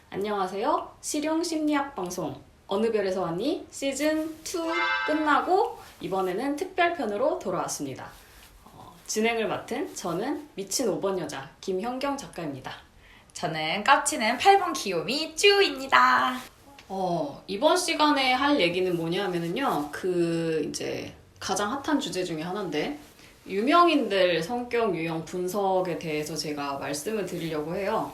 안녕하세요. 실용심리학 방송 어느 별에서 왔니? 시즌2 끝나고 이번에는 특별편으로 돌아왔습니다. 진행을 맡은 저는 미친 5번 여자 김현경 작가입니다. 저는 깝치는 8번 귀요미 쭈입니다. 이번 시간에 할 얘기는 뭐냐면요. 이제 가장 핫한 주제 중에 하나인데 유명인들 성격 유형 분석에 대해서 제가 말씀을 드리려고 해요.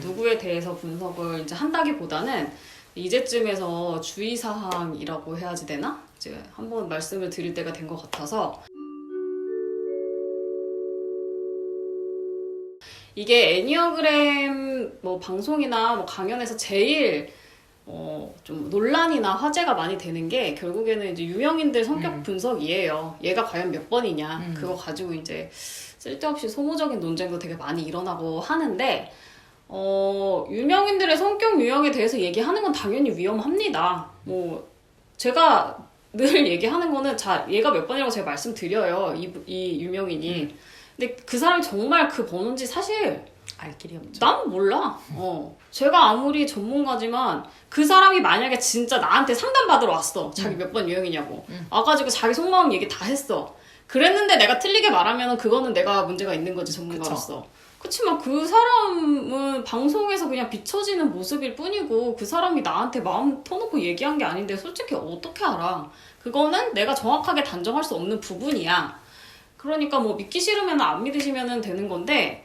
누구에 대해서 분석을 이제 한다기보다는 이제쯤에서 주의사항이라고 해야지 되나? 이제 한번 말씀을 드릴 때가 된 것 같아서 이게 애니어그램 방송이나 강연에서 제일 좀 논란이나 화제가 많이 되는 게 결국에는 이제 유명인들 성격 분석이에요. 얘가 과연 몇 번이냐. 그거 가지고 이제 쓸데없이 소모적인 논쟁도 되게 많이 일어나고 하는데 유명인들의 성격 유형에 대해서 얘기하는 건 당연히 위험합니다. 제가 늘 얘기하는 거는 얘가 몇 번이라고 제가 말씀드려요. 이 유명인이. 근데 그 사람이 정말 그 번호인지 사실 알 길이 없죠. 난 몰라. 제가 아무리 전문가지만 그 사람이 만약에 진짜 나한테 상담받으러 왔어. 자기 몇 번 유형이냐고. 와가지고 자기 속마음 얘기 다 했어. 그랬는데 내가 틀리게 말하면 그거는 내가 문제가 있는 거지, 전문가로서. 그치만 그 사람은 방송에서 그냥 비춰지는 모습일 뿐이고 그 사람이 나한테 마음 터놓고 얘기한 게 아닌데 솔직히 어떻게 알아. 그거는 내가 정확하게 단정할 수 없는 부분이야. 그러니까 믿기 싫으면 안 믿으시면 되는 건데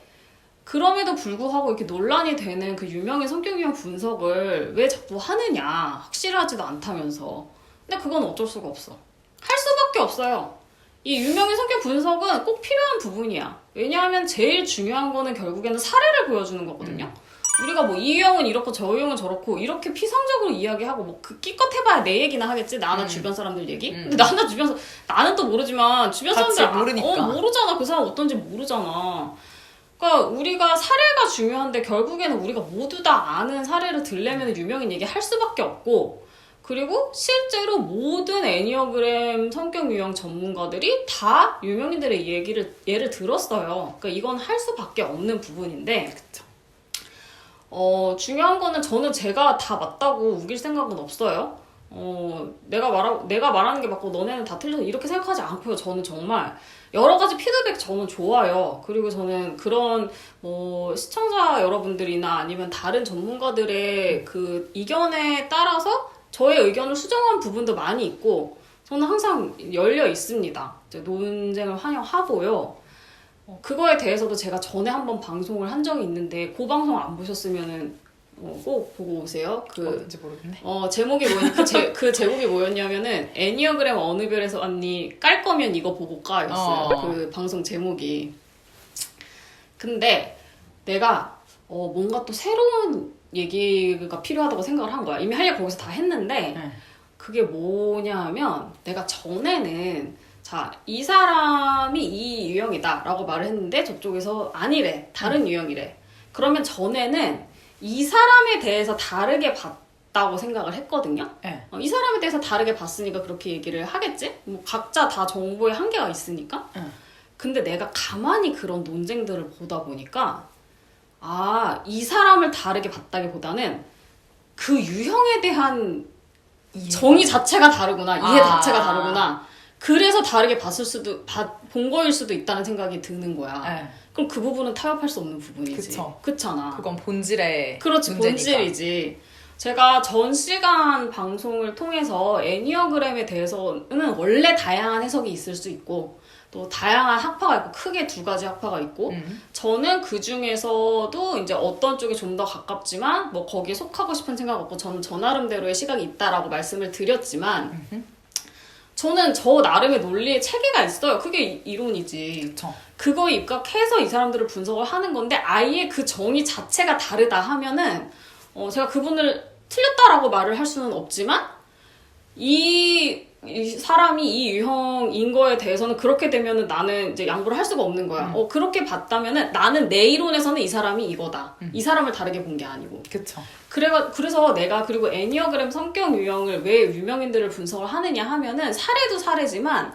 그럼에도 불구하고 이렇게 논란이 되는 그 유명인 성격 유형 분석을 왜 자꾸 하느냐. 확실하지도 않다면서. 근데 그건 어쩔 수가 없어. 할 수밖에 없어요. 이 유명인 성격 분석은 꼭 필요한 부분이야. 왜냐하면 제일 중요한 거는 결국에는 사례를 보여주는 거거든요. 우리가 이 유형은 이렇고 저 유형은 저렇고 이렇게 피상적으로 이야기하고 기껏 해봐야 내 얘기나 하겠지. 나나 주변 사람들 얘기. 근데 나는 또 모르지만 주변 사람들 모르니까. 모르잖아. 그 사람 어떤지 모르잖아. 그러니까 우리가 사례가 중요한데 결국에는 우리가 모두 다 아는 사례를 들려면 유명인 얘기 할 수밖에 없고 그리고 실제로 모든 애니어그램 성격 유형 전문가들이 다 유명인들의 예를 들었어요. 그러니까 이건 할 수밖에 없는 부분인데 그쵸. 중요한 거는 제가 다 맞다고 우길 생각은 없어요. 내가 말하는 게 맞고 너네는 다 틀려서 이렇게 생각하지 않고요. 저는 정말 여러 가지 피드백 저는 좋아요. 그리고 저는 그런 시청자 여러분들이나 아니면 다른 전문가들의 그 의견에 따라서 저의 의견을 수정한 부분도 많이 있고 저는 항상 열려 있습니다. 이제 논쟁을 환영하고요. 그거에 대해서도 제가 전에 한번 방송을 한 적이 있는데 그 방송 안 보셨으면은 꼭 보고 오세요. 어딘지 모르겠네. 제목이 그 제목이 뭐였냐면은 애니어그램 어느 별에서 왔니? 깔 거면 이거 보고 까였어요. 그 방송 제목이. 근데 내가 뭔가 또 새로운 얘기가 필요하다고 생각을 한 거야. 이미 할 얘기 거기서 다 했는데 그게 뭐냐 하면 내가 전에는 이 사람이 이 유형이다 라고 말을 했는데 저쪽에서 아니래. 다른 유형이래. 그러면 전에는 이 사람에 대해서 다르게 봤다고 생각을 했거든요. 이 사람에 대해서 다르게 봤으니까 그렇게 얘기를 하겠지? 각자 다 정보의 한계가 있으니까. 근데 내가 가만히 그런 논쟁들을 보다 보니까 이 사람을 다르게 봤다기보다는 그 유형에 대한 정의 자체가 다르구나. 이해 자체가 다르구나. 그래서 다르게 본 거일 수도 있다는 생각이 드는 거야. 그럼 그 부분은 타협할 수 없는 부분이지. 그렇잖아. 그건 본질의 그렇지, 문제니까. 본질이지. 제가 전 시간 방송을 통해서 애니어그램에 대해서는 원래 다양한 해석이 있을 수 있고 또 다양한 학파가 있고 크게 두 가지 학파가 있고 저는 그 중에서도 이제 어떤 쪽에 좀 더 가깝지만 거기에 속하고 싶은 생각 없고 저는 저 나름대로의 시각이 있다라고 말씀을 드렸지만 저는 저 나름의 논리의 체계가 있어요. 그게 이론이지. 그쵸. 그거에 입각해서 이 사람들을 분석을 하는 건데 아예 그 정의 자체가 다르다 하면은 제가 그분을 틀렸다라고 말을 할 수는 없지만 이 사람이 이 유형인 거에 대해서는 그렇게 되면은 나는 이제 양보를 할 수가 없는 거야. 그렇게 봤다면은 나는 내 이론에서는 이 사람이 이거다. 이 사람을 다르게 본 게 아니고. 그쵸. 그래서 내가 그리고 애니어그램 성격 유형을 왜 유명인들을 분석을 하느냐 하면은 사례도 사례지만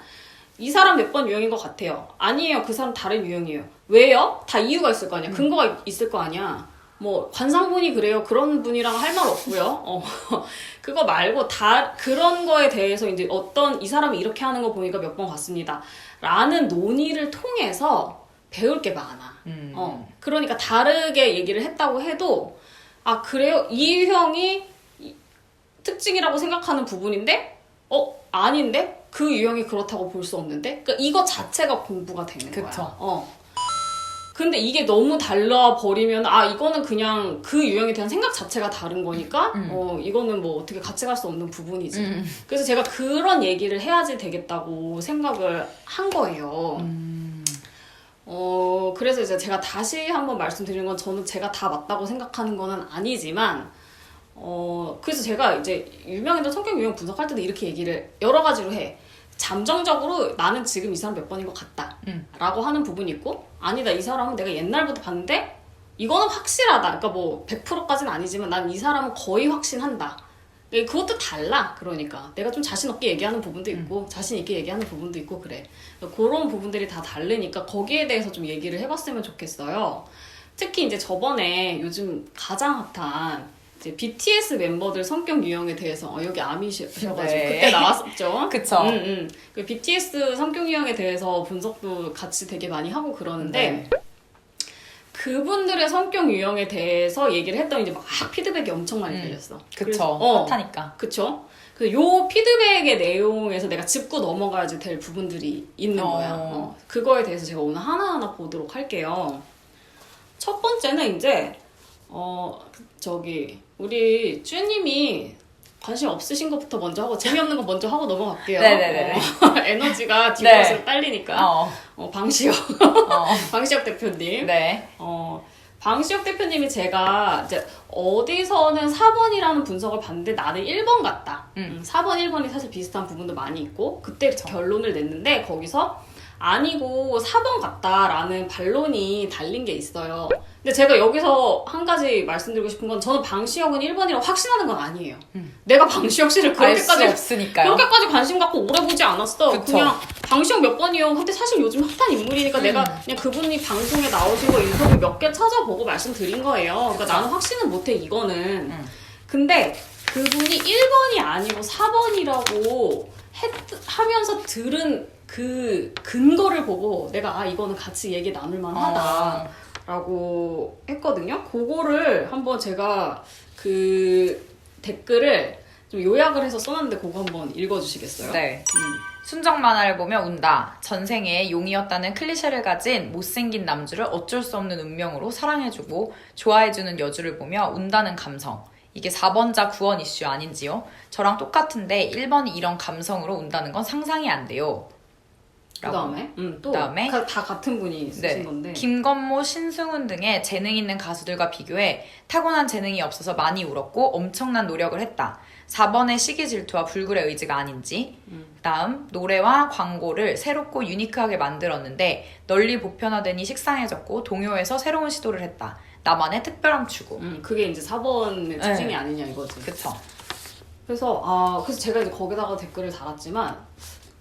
이 사람 몇 번 유형인 것 같아요. 아니에요. 그 사람 다른 유형이에요. 왜요? 다 이유가 있을 거 아니야. 근거가 있을 거 아니야. 뭐 관상분이 그래요. 그런 분이랑 할 말 없고요. 그거 말고 다 그런 거에 대해서 이제 어떤 이 사람이 이렇게 하는 거 보니까 몇 번 봤습니다. 라는 논의를 통해서 배울 게 많아. 그러니까 다르게 얘기를 했다고 해도 아 그래요? 이 유형이 특징이라고 생각하는 부분인데 아닌데? 그 유형이 그렇다고 볼 수 없는데? 그러니까 이거 자체가 공부가 되는 그쵸. 거야. 근데 이게 너무 달라버리면 이거는 그냥 그 유형에 대한 생각 자체가 다른 거니까 이거는 뭐 어떻게 같이 갈 수 없는 부분이지. 그래서 제가 그런 얘기를 해야지 되겠다고 생각을 한 거예요. 그래서 이제 제가 다시 한번 말씀드리는 건 저는 제가 다 맞다고 생각하는 거는 아니지만 그래서 제가 이제 유명인들 성격 유형 분석할 때도 이렇게 얘기를 여러 가지로 해. 잠정적으로 나는 지금 이 사람 몇 번인 것 같다 라고 하는 부분이 있고 아니다 이 사람은 내가 옛날부터 봤는데 이거는 확실하다 그러니까 뭐 100%까지는 아니지만 난 이 사람은 거의 확신한다 그것도 달라 그러니까 내가 좀 자신 없게 얘기하는 부분도 있고 자신 있게 얘기하는 부분도 있고 그래 그런 부분들이 다 다르니까 거기에 대해서 좀 얘기를 해봤으면 좋겠어요. 특히 이제 저번에 요즘 가장 핫한 이제 BTS 멤버들 성격 유형에 대해서 여기 아미셔가지고 그때 나왔었죠. 그쵸. 그 BTS 성격 유형에 대해서 분석도 같이 되게 많이 하고 그러는데 그분들의 성격 유형에 대해서 얘기를 했더니 이제 막 피드백이 엄청 많이 들렸어. 그쵸. 핫하니까. 그쵸. 그래서 요 피드백의 내용에서 내가 짚고 넘어가야지 될 부분들이 있는 거야. 그거에 대해서 제가 오늘 하나하나 보도록 할게요. 첫 번째는 이제 우리 쭈님이 관심 없으신 것부터 먼저 하고 재미없는 거 먼저 하고 넘어갈게요. 네네네. 에너지가 뒤로 딸리니까. 방시혁 대표님. 네. 방시혁 대표님이 제가 이제 어디서는 4번이라는 분석을 봤는데 나는 1번 같다. 4번, 1번이 사실 비슷한 부분도 많이 있고 그때 결론을 냈는데 거기서 아니고 4번 같다라는 반론이 달린 게 있어요. 근데 제가 여기서 한 가지 말씀드리고 싶은 건 저는 방시혁은 1번이라고 확신하는 건 아니에요. 내가 방시혁 씨를 그렇게까지 관심 갖고 오래 보지 않았어. 그쵸. 그냥 방시혁 몇 번이요. 근데 사실 요즘 핫한 인물이니까 내가 그냥 그분이 방송에 나오신 거 인터뷰 몇 개 찾아보고 말씀드린 거예요. 그러니까 나는 확신은 못해 이거는. 근데 그분이 1번이 아니고 4번이라고 하면서 들은 그 근거를 보고 내가 이거는 같이 얘기 나눌만 하다 라고 했거든요. 그거를 한번 제가 그 댓글을 좀 요약을 해서 써놨는데 그거 한번 읽어주시겠어요? 네. 순정 만화를 보며 운다. 전생에 용이었다는 클리셰를 가진 못생긴 남주를 어쩔 수 없는 운명으로 사랑해주고 좋아해주는 여주를 보며 운다는 감성. 이게 4번자 구원 이슈 아닌지요? 저랑 똑같은데 1번이 이런 감성으로 운다는 건 상상이 안 돼요. 그다음에 그다음에 다 같은 분이 쓰신 건데 김건모, 신승훈 등의 재능 있는 가수들과 비교해 타고난 재능이 없어서 많이 울었고 엄청난 노력을 했다. 4번의 시기 질투와 불굴의 의지가 아닌지. 그다음 노래와 광고를 새롭고 유니크하게 만들었는데 널리 보편화되니 식상해졌고 동요에서 새로운 시도를 했다. 나만의 특별함 추구. 그게 이제 4번의 특징이 아니냐 이거지. 그쵸. 그래서 제가 이제 거기다가 댓글을 달았지만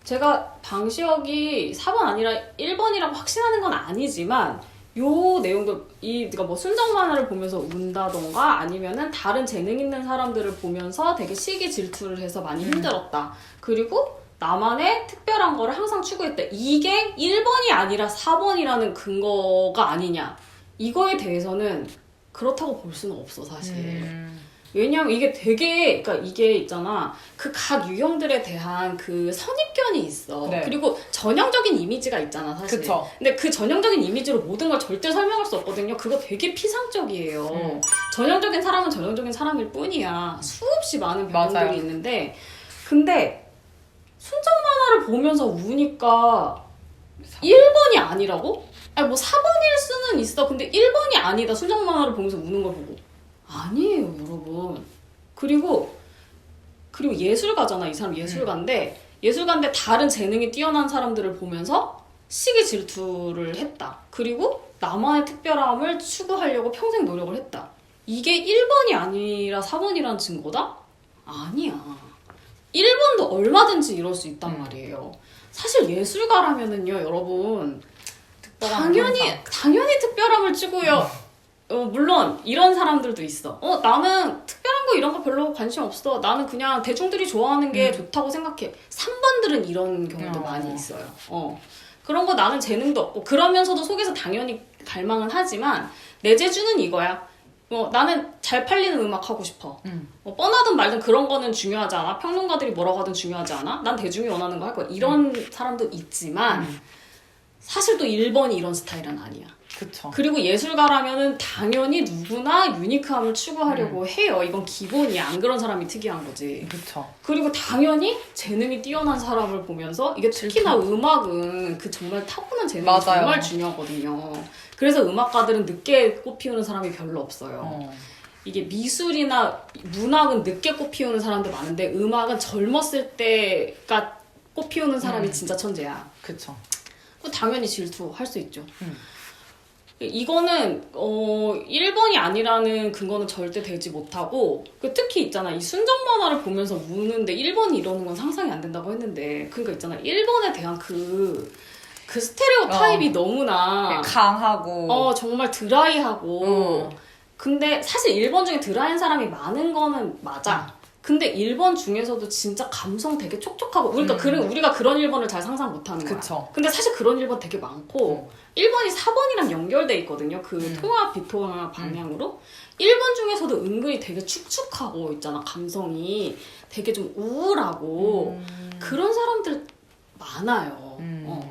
제가 방시혁이 4번 아니라 1번이라고 확신하는 건 아니지만 요 내용도 그러니까 뭐 순정 만화를 보면서 운다던가 아니면은 다른 재능 있는 사람들을 보면서 되게 시기 질투를 해서 많이 힘들었다. 그리고 나만의 특별한 거를 항상 추구했다. 이게 1번이 아니라 4번이라는 근거가 아니냐. 이거에 대해서는 그렇다고 볼 수는 없어 사실. 왜냐면 이게 되게 그러니까 이게 있잖아 그 각 유형들에 대한 그 선입견이 있어. 네. 그리고 전형적인 이미지가 있잖아 사실. 그쵸. 근데 그 전형적인 이미지로 모든 걸 절대 설명할 수 없거든요. 그거 되게 피상적이에요. 전형적인 사람은 전형적인 사람일 뿐이야. 수없이 많은 병들이 맞아요. 있는데 근데 순정 만화를 보면서 우니까 1번이 아니라고? 아니 뭐 4번일 수는 있어. 근데 1번이 아니다. 순정 만화를 보면서 우는 걸 보고. 아니에요, 여러분. 그리고 예술가잖아. 이 사람 예술가인데 예술가인데 다른 재능이 뛰어난 사람들을 보면서 시기 질투를 했다. 그리고 나만의 특별함을 추구하려고 평생 노력을 했다. 이게 1번이 아니라 4번이라는 증거다? 아니야. 1번도 얼마든지 이럴 수 있단 말이에요. 사실 예술가라면은요, 여러분 당연히 특별함을 추구요. 물론 이런 사람들도 있어. 나는 특별한 거 이런 거 별로 관심 없어. 나는 그냥 대중들이 좋아하는 게 좋다고 생각해. 3번들은 이런 경우도 많이 있어요. 그런 거 나는 재능도 없고 그러면서도 속에서 당연히 갈망은 하지만 내 재주는 이거야. 나는 잘 팔리는 음악 하고 싶어. 뻔하든 말든 그런 거는 중요하지 않아. 평론가들이 뭐라고 하든 중요하지 않아. 난 대중이 원하는 거 할 거야. 이런 사람도 있지만 사실 또 1번이 이런 스타일은 아니야. 그쵸. 그리고 예술가라면은 당연히 누구나 유니크함을 추구하려고 해요. 이건 기본이야. 안 그런 사람이 특이한 거지. 그쵸. 그리고 당연히 재능이 뛰어난 사람을 보면서 이게 특히나 음악은 그 정말 타고난 재능이 맞아요. 정말 중요하거든요. 그래서 음악가들은 늦게 꽃피우는 사람이 별로 없어요. 이게 미술이나 문학은 늦게 꽃피우는 사람도 많은데 음악은 젊었을 때가 꽃피우는 사람이 진짜 천재야. 그쵸. 당연히 질투할 수 있죠. 이거는 1번이 아니라는 근거는 절대 되지 못하고 특히 있잖아. 이 순정 만화를 보면서 우는데 1번이 이러는 건 상상이 안 된다고 했는데 그러니까 있잖아. 1번에 대한 그 스테레오 타입이 너무나 강하고 정말 드라이하고 근데 사실 1번 중에 드라이한 사람이 많은 거는 맞아. 근데 1번 중에서도 진짜 감성 되게 촉촉하고 그러니까 우리가 그런 1번을 잘 상상 못하는 거야. 그쵸. 근데 사실 그런 1번 되게 많고 1번이 4번이랑 연결돼 있거든요. 그 통합 비통합 방향으로 1번 중에서도 은근히 되게 축축하고 있잖아. 감성이 되게 좀 우울하고 그런 사람들 많아요.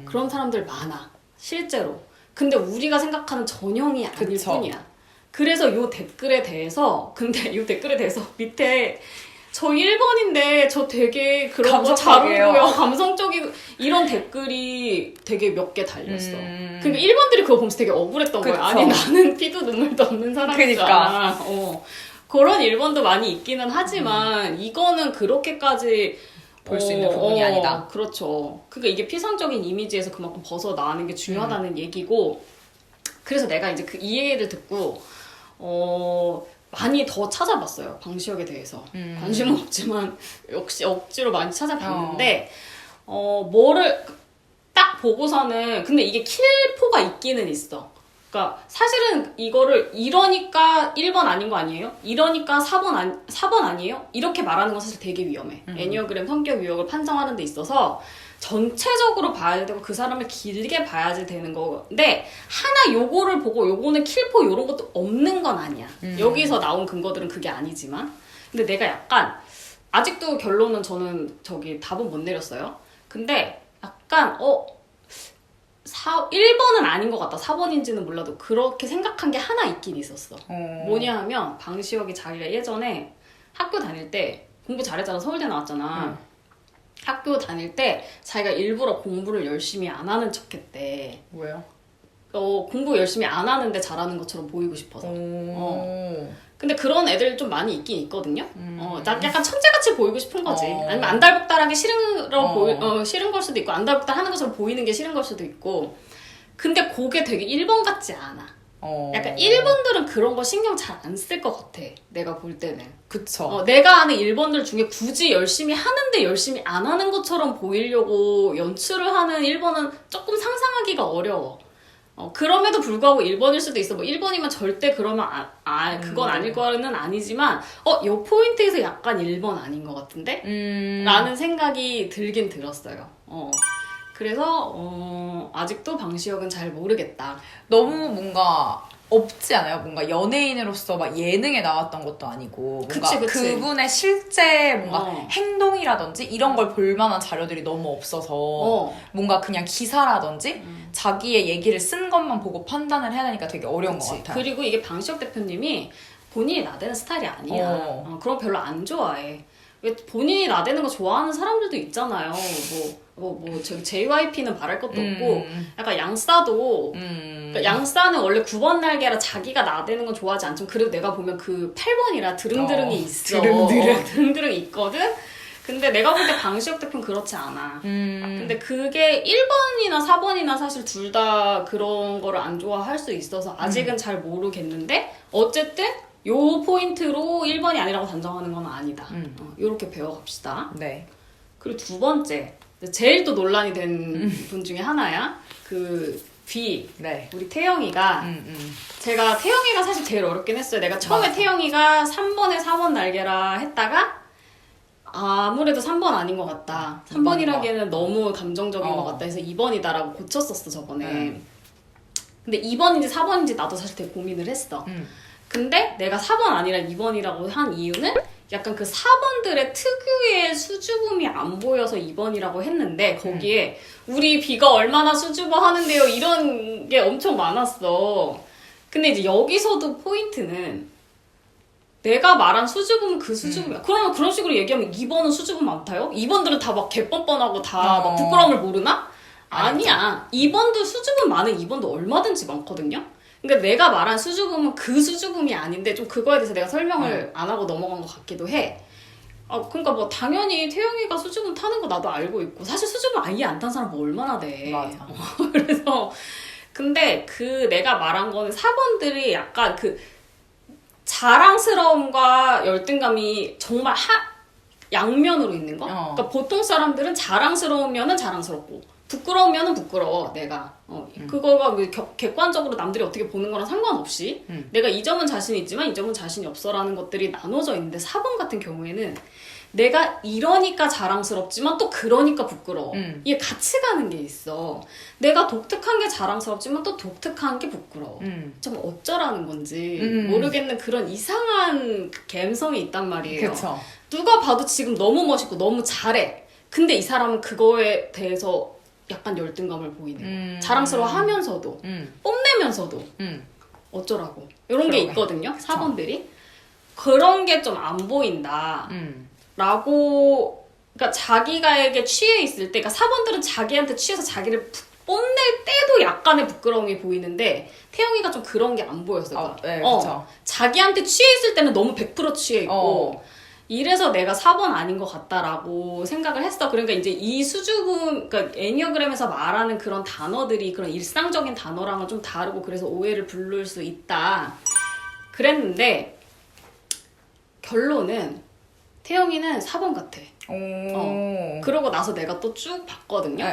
그런 사람들 많아. 실제로. 근데 우리가 생각하는 전형이 아닐 그쵸. 뿐이야. 그래서 요 댓글에 대해서 근데 요 댓글에 대해서 밑에 저 1번인데 저 되게 그런 거 잘 감성적이에요. 오고요. 감성적이고 이런 댓글이 되게 몇 개 달렸어. 그러니까 1번들이 그거 보면서 되게 억울했던 거야. 아니 나는 피도 눈물도 없는 사람이잖아. 그런 1번도 많이 있기는 하지만 이거는 그렇게까지 볼 수 있는 부분이 아니다. 그렇죠. 그러니까 이게 피상적인 이미지에서 그만큼 벗어나는 게 중요하다는 얘기고 그래서 내가 이제 그 이해를 듣고 많이 더 찾아봤어요. 방시혁에 대해서. 관심은 없지만 역시 억지로 많이 찾아봤는데 뭐를 딱 보고서는 근데 이게 킬포가 있기는 있어. 그러니까 사실은 이거를 이러니까 1번 아닌 거 아니에요? 이러니까 4번 아니에요? 이렇게 말하는 건 사실 되게 위험해. 애니어그램 성격 유형을 판정하는 데 있어서 전체적으로 봐야 되고 그 사람을 길게 봐야지 되는 건데 하나 요거를 보고 요거는 킬포 요런 것도 없는 건 아니야. 여기서 나온 근거들은 그게 아니지만 근데 내가 약간 아직도 결론은 저는 답은 못 내렸어요. 근데 약간 1번은 아닌 것 같다. 4번인지는 몰라도 그렇게 생각한 게 하나 있긴 있었어. 뭐냐 하면 방시혁이 자기가 예전에 학교 다닐 때 공부 잘했잖아. 서울대 나왔잖아. 학교 다닐 때 자기가 일부러 공부를 열심히 안 하는 척 했대. 왜요? 공부 열심히 안 하는데 잘하는 것처럼 보이고 싶어서. 근데 그런 애들 좀 많이 있긴 있거든요. 약간 천재같이 보이고 싶은 거지. 아니면 안달복달하기 싫은 걸 수도 있고, 안달복달 하는 것처럼 보이는 게 싫은 걸 수도 있고. 근데 그게 되게 1번 같지 않아. 약간 1번들은 그런 거 신경 잘 안 쓸 것 같아. 내가 볼 때는. 그쵸. 내가 아는 1번들 중에 굳이 열심히 하는데 열심히 안 하는 것처럼 보이려고 연출을 하는 1번은 조금 상상하기가 어려워. 그럼에도 불구하고 1번일 수도 있어. 뭐 1번이면 절대 그러면 그건 아닐 거는 아니지만 요 포인트에서 약간 1번 아닌 것 같은데? 라는 생각이 들긴 들었어요. 그래서 아직도 방시혁은 잘 모르겠다. 너무 뭔가 없지 않아요? 뭔가 연예인으로서 막 예능에 나왔던 것도 아니고 뭔가 그치. 그분의 실제 뭔가 행동이라든지 이런 걸 볼만한 자료들이 너무 없어서 뭔가 그냥 기사라든지 자기의 얘기를 쓴 것만 보고 판단을 해야 되니까 되게 어려운 것 같아요. 그리고 이게 방시혁 대표님이 본인이 나대는 스타일이 아니야. 그런 거 별로 안 좋아해. 왜 본인이 나대는 거 좋아하는 사람들도 있잖아요. 저기 JYP는 말할 것도 없고, 약간 양싸도, 그러니까 양싸는 원래 9번 날개라 자기가 나대는 건 좋아하지 않지만, 그래도 내가 보면 그 8번이라 드릉드릉이 있어. 드릉드릉 있거든? 근데 내가 볼 때 방시혁 대표는 그렇지 않아. 근데 그게 1번이나 4번이나 사실 둘 다 그런 거를 안 좋아할 수 있어서 아직은 잘 모르겠는데, 어쨌든, 요 포인트로 1번이 아니라고 단정하는 건 아니다. 요렇게 배워갑시다. 네. 그리고 두 번째, 제일 또 논란이 된 분 중에 하나야. B. 네. 우리 태영이가 제가 태영이가 사실 제일 어렵긴 했어요. 내가 처음에 맞아. 태영이가 3번에 4번 날개라 했다가 아무래도 3번 아닌 것 같다. 3번이라기에는 너무 감정적인 것 같다 해서 2번이다라고 고쳤었어 저번에. 근데 2번인지 4번인지 나도 사실 되게 고민을 했어. 근데 내가 4번 아니라 2번이라고 한 이유는 약간 그 4번들의 특유의 수줍음이 안 보여서 2번이라고 했는데 거기에 우리 B가 얼마나 수줍어 하는데요 이런 게 엄청 많았어. 근데 이제 여기서도 포인트는 내가 말한 수줍음은 그 수줍음이야. 그러면 그런 식으로 얘기하면 2번은 수줍음 많다요? 2번들은 다 막 개뻔뻔하고 다 막 부끄러움을 모르나? 아니야. 2번도 수줍음 많은 2번도 얼마든지 많거든요. 그러니까 내가 말한 수줍음은 그 수줍음이 아닌데 좀 그거에 대해서 내가 설명을 안 하고 넘어간 것 같기도 해. 그러니까 뭐 당연히 태영이가 수줍음 타는 거 나도 알고 있고 사실 수줍음 아예 안 탄 사람 뭐 얼마나 돼. 맞아. 그래서 근데 그 내가 말한 거는 4번들이 약간 그 자랑스러움과 열등감이 정말 양면으로 있는 거? 그러니까 보통 사람들은 자랑스러우면은 자랑스럽고 부끄러우면은 부끄러워 내가 그거가 객관적으로 남들이 어떻게 보는 거랑 상관없이 내가 이 점은 자신이 있지만 이 점은 자신이 없어라는 것들이 나눠져 있는데 4번 같은 경우에는 내가 이러니까 자랑스럽지만 또 그러니까 부끄러워. 이게 같이 가는 게 있어. 내가 독특한 게 자랑스럽지만 또 독특한 게 부끄러워. 좀 어쩌라는 건지 모르겠는 그런 이상한 감성이 있단 말이에요. 그쵸. 누가 봐도 지금 너무 멋있고 너무 잘해. 근데 이 사람은 그거에 대해서 약간 열등감을 보이는 자랑스러워하면서도 뽐내면서도 어쩌라고 이런 게 있거든요. 4번들이. 그런 게 좀 안 보인다. 라고 그러니까 자기가에게 취해 있을 때 그러니까 4번들은 자기한테 취해서 자기를 뽐낼 때도 약간의 부끄러움이 보이는데 태영이가 좀 그런 게 안 보였어요. 네, 그렇죠. 자기한테 취해 있을 때는 너무 100% 취해 있고 이래서 내가 4번 아닌 것 같다라고 생각을 했어. 그러니까 이제 이 수줍음, 그러니까 애니어그램에서 말하는 그런 단어들이 그런 일상적인 단어랑은 좀 다르고 그래서 오해를 부를 수 있다. 그랬는데 결론은 태영이는 4번 같아. 그러고 나서 내가 또 쭉 봤거든요.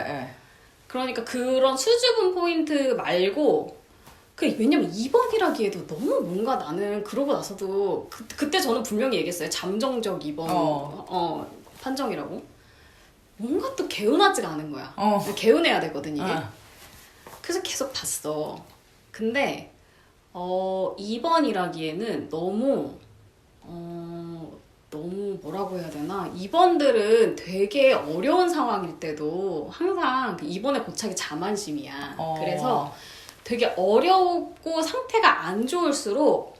그러니까 그런 수줍음 포인트 말고 왜냐면 2번이라기에도 너무 뭔가 나는 그러고 나서도 그때 저는 분명히 얘기했어요. 잠정적 2번 판정이라고. 뭔가 또 개운하지가 않은 거야. 개운해야 되거든 이게. 그래서 계속 봤어. 근데 2번이라기에는 너무 뭐라고 해야 되나 2번들은 되게 어려운 상황일 때도 항상 2번의 고착이 자만심이야. 그래서 되게 어렵고 상태가 안 좋을수록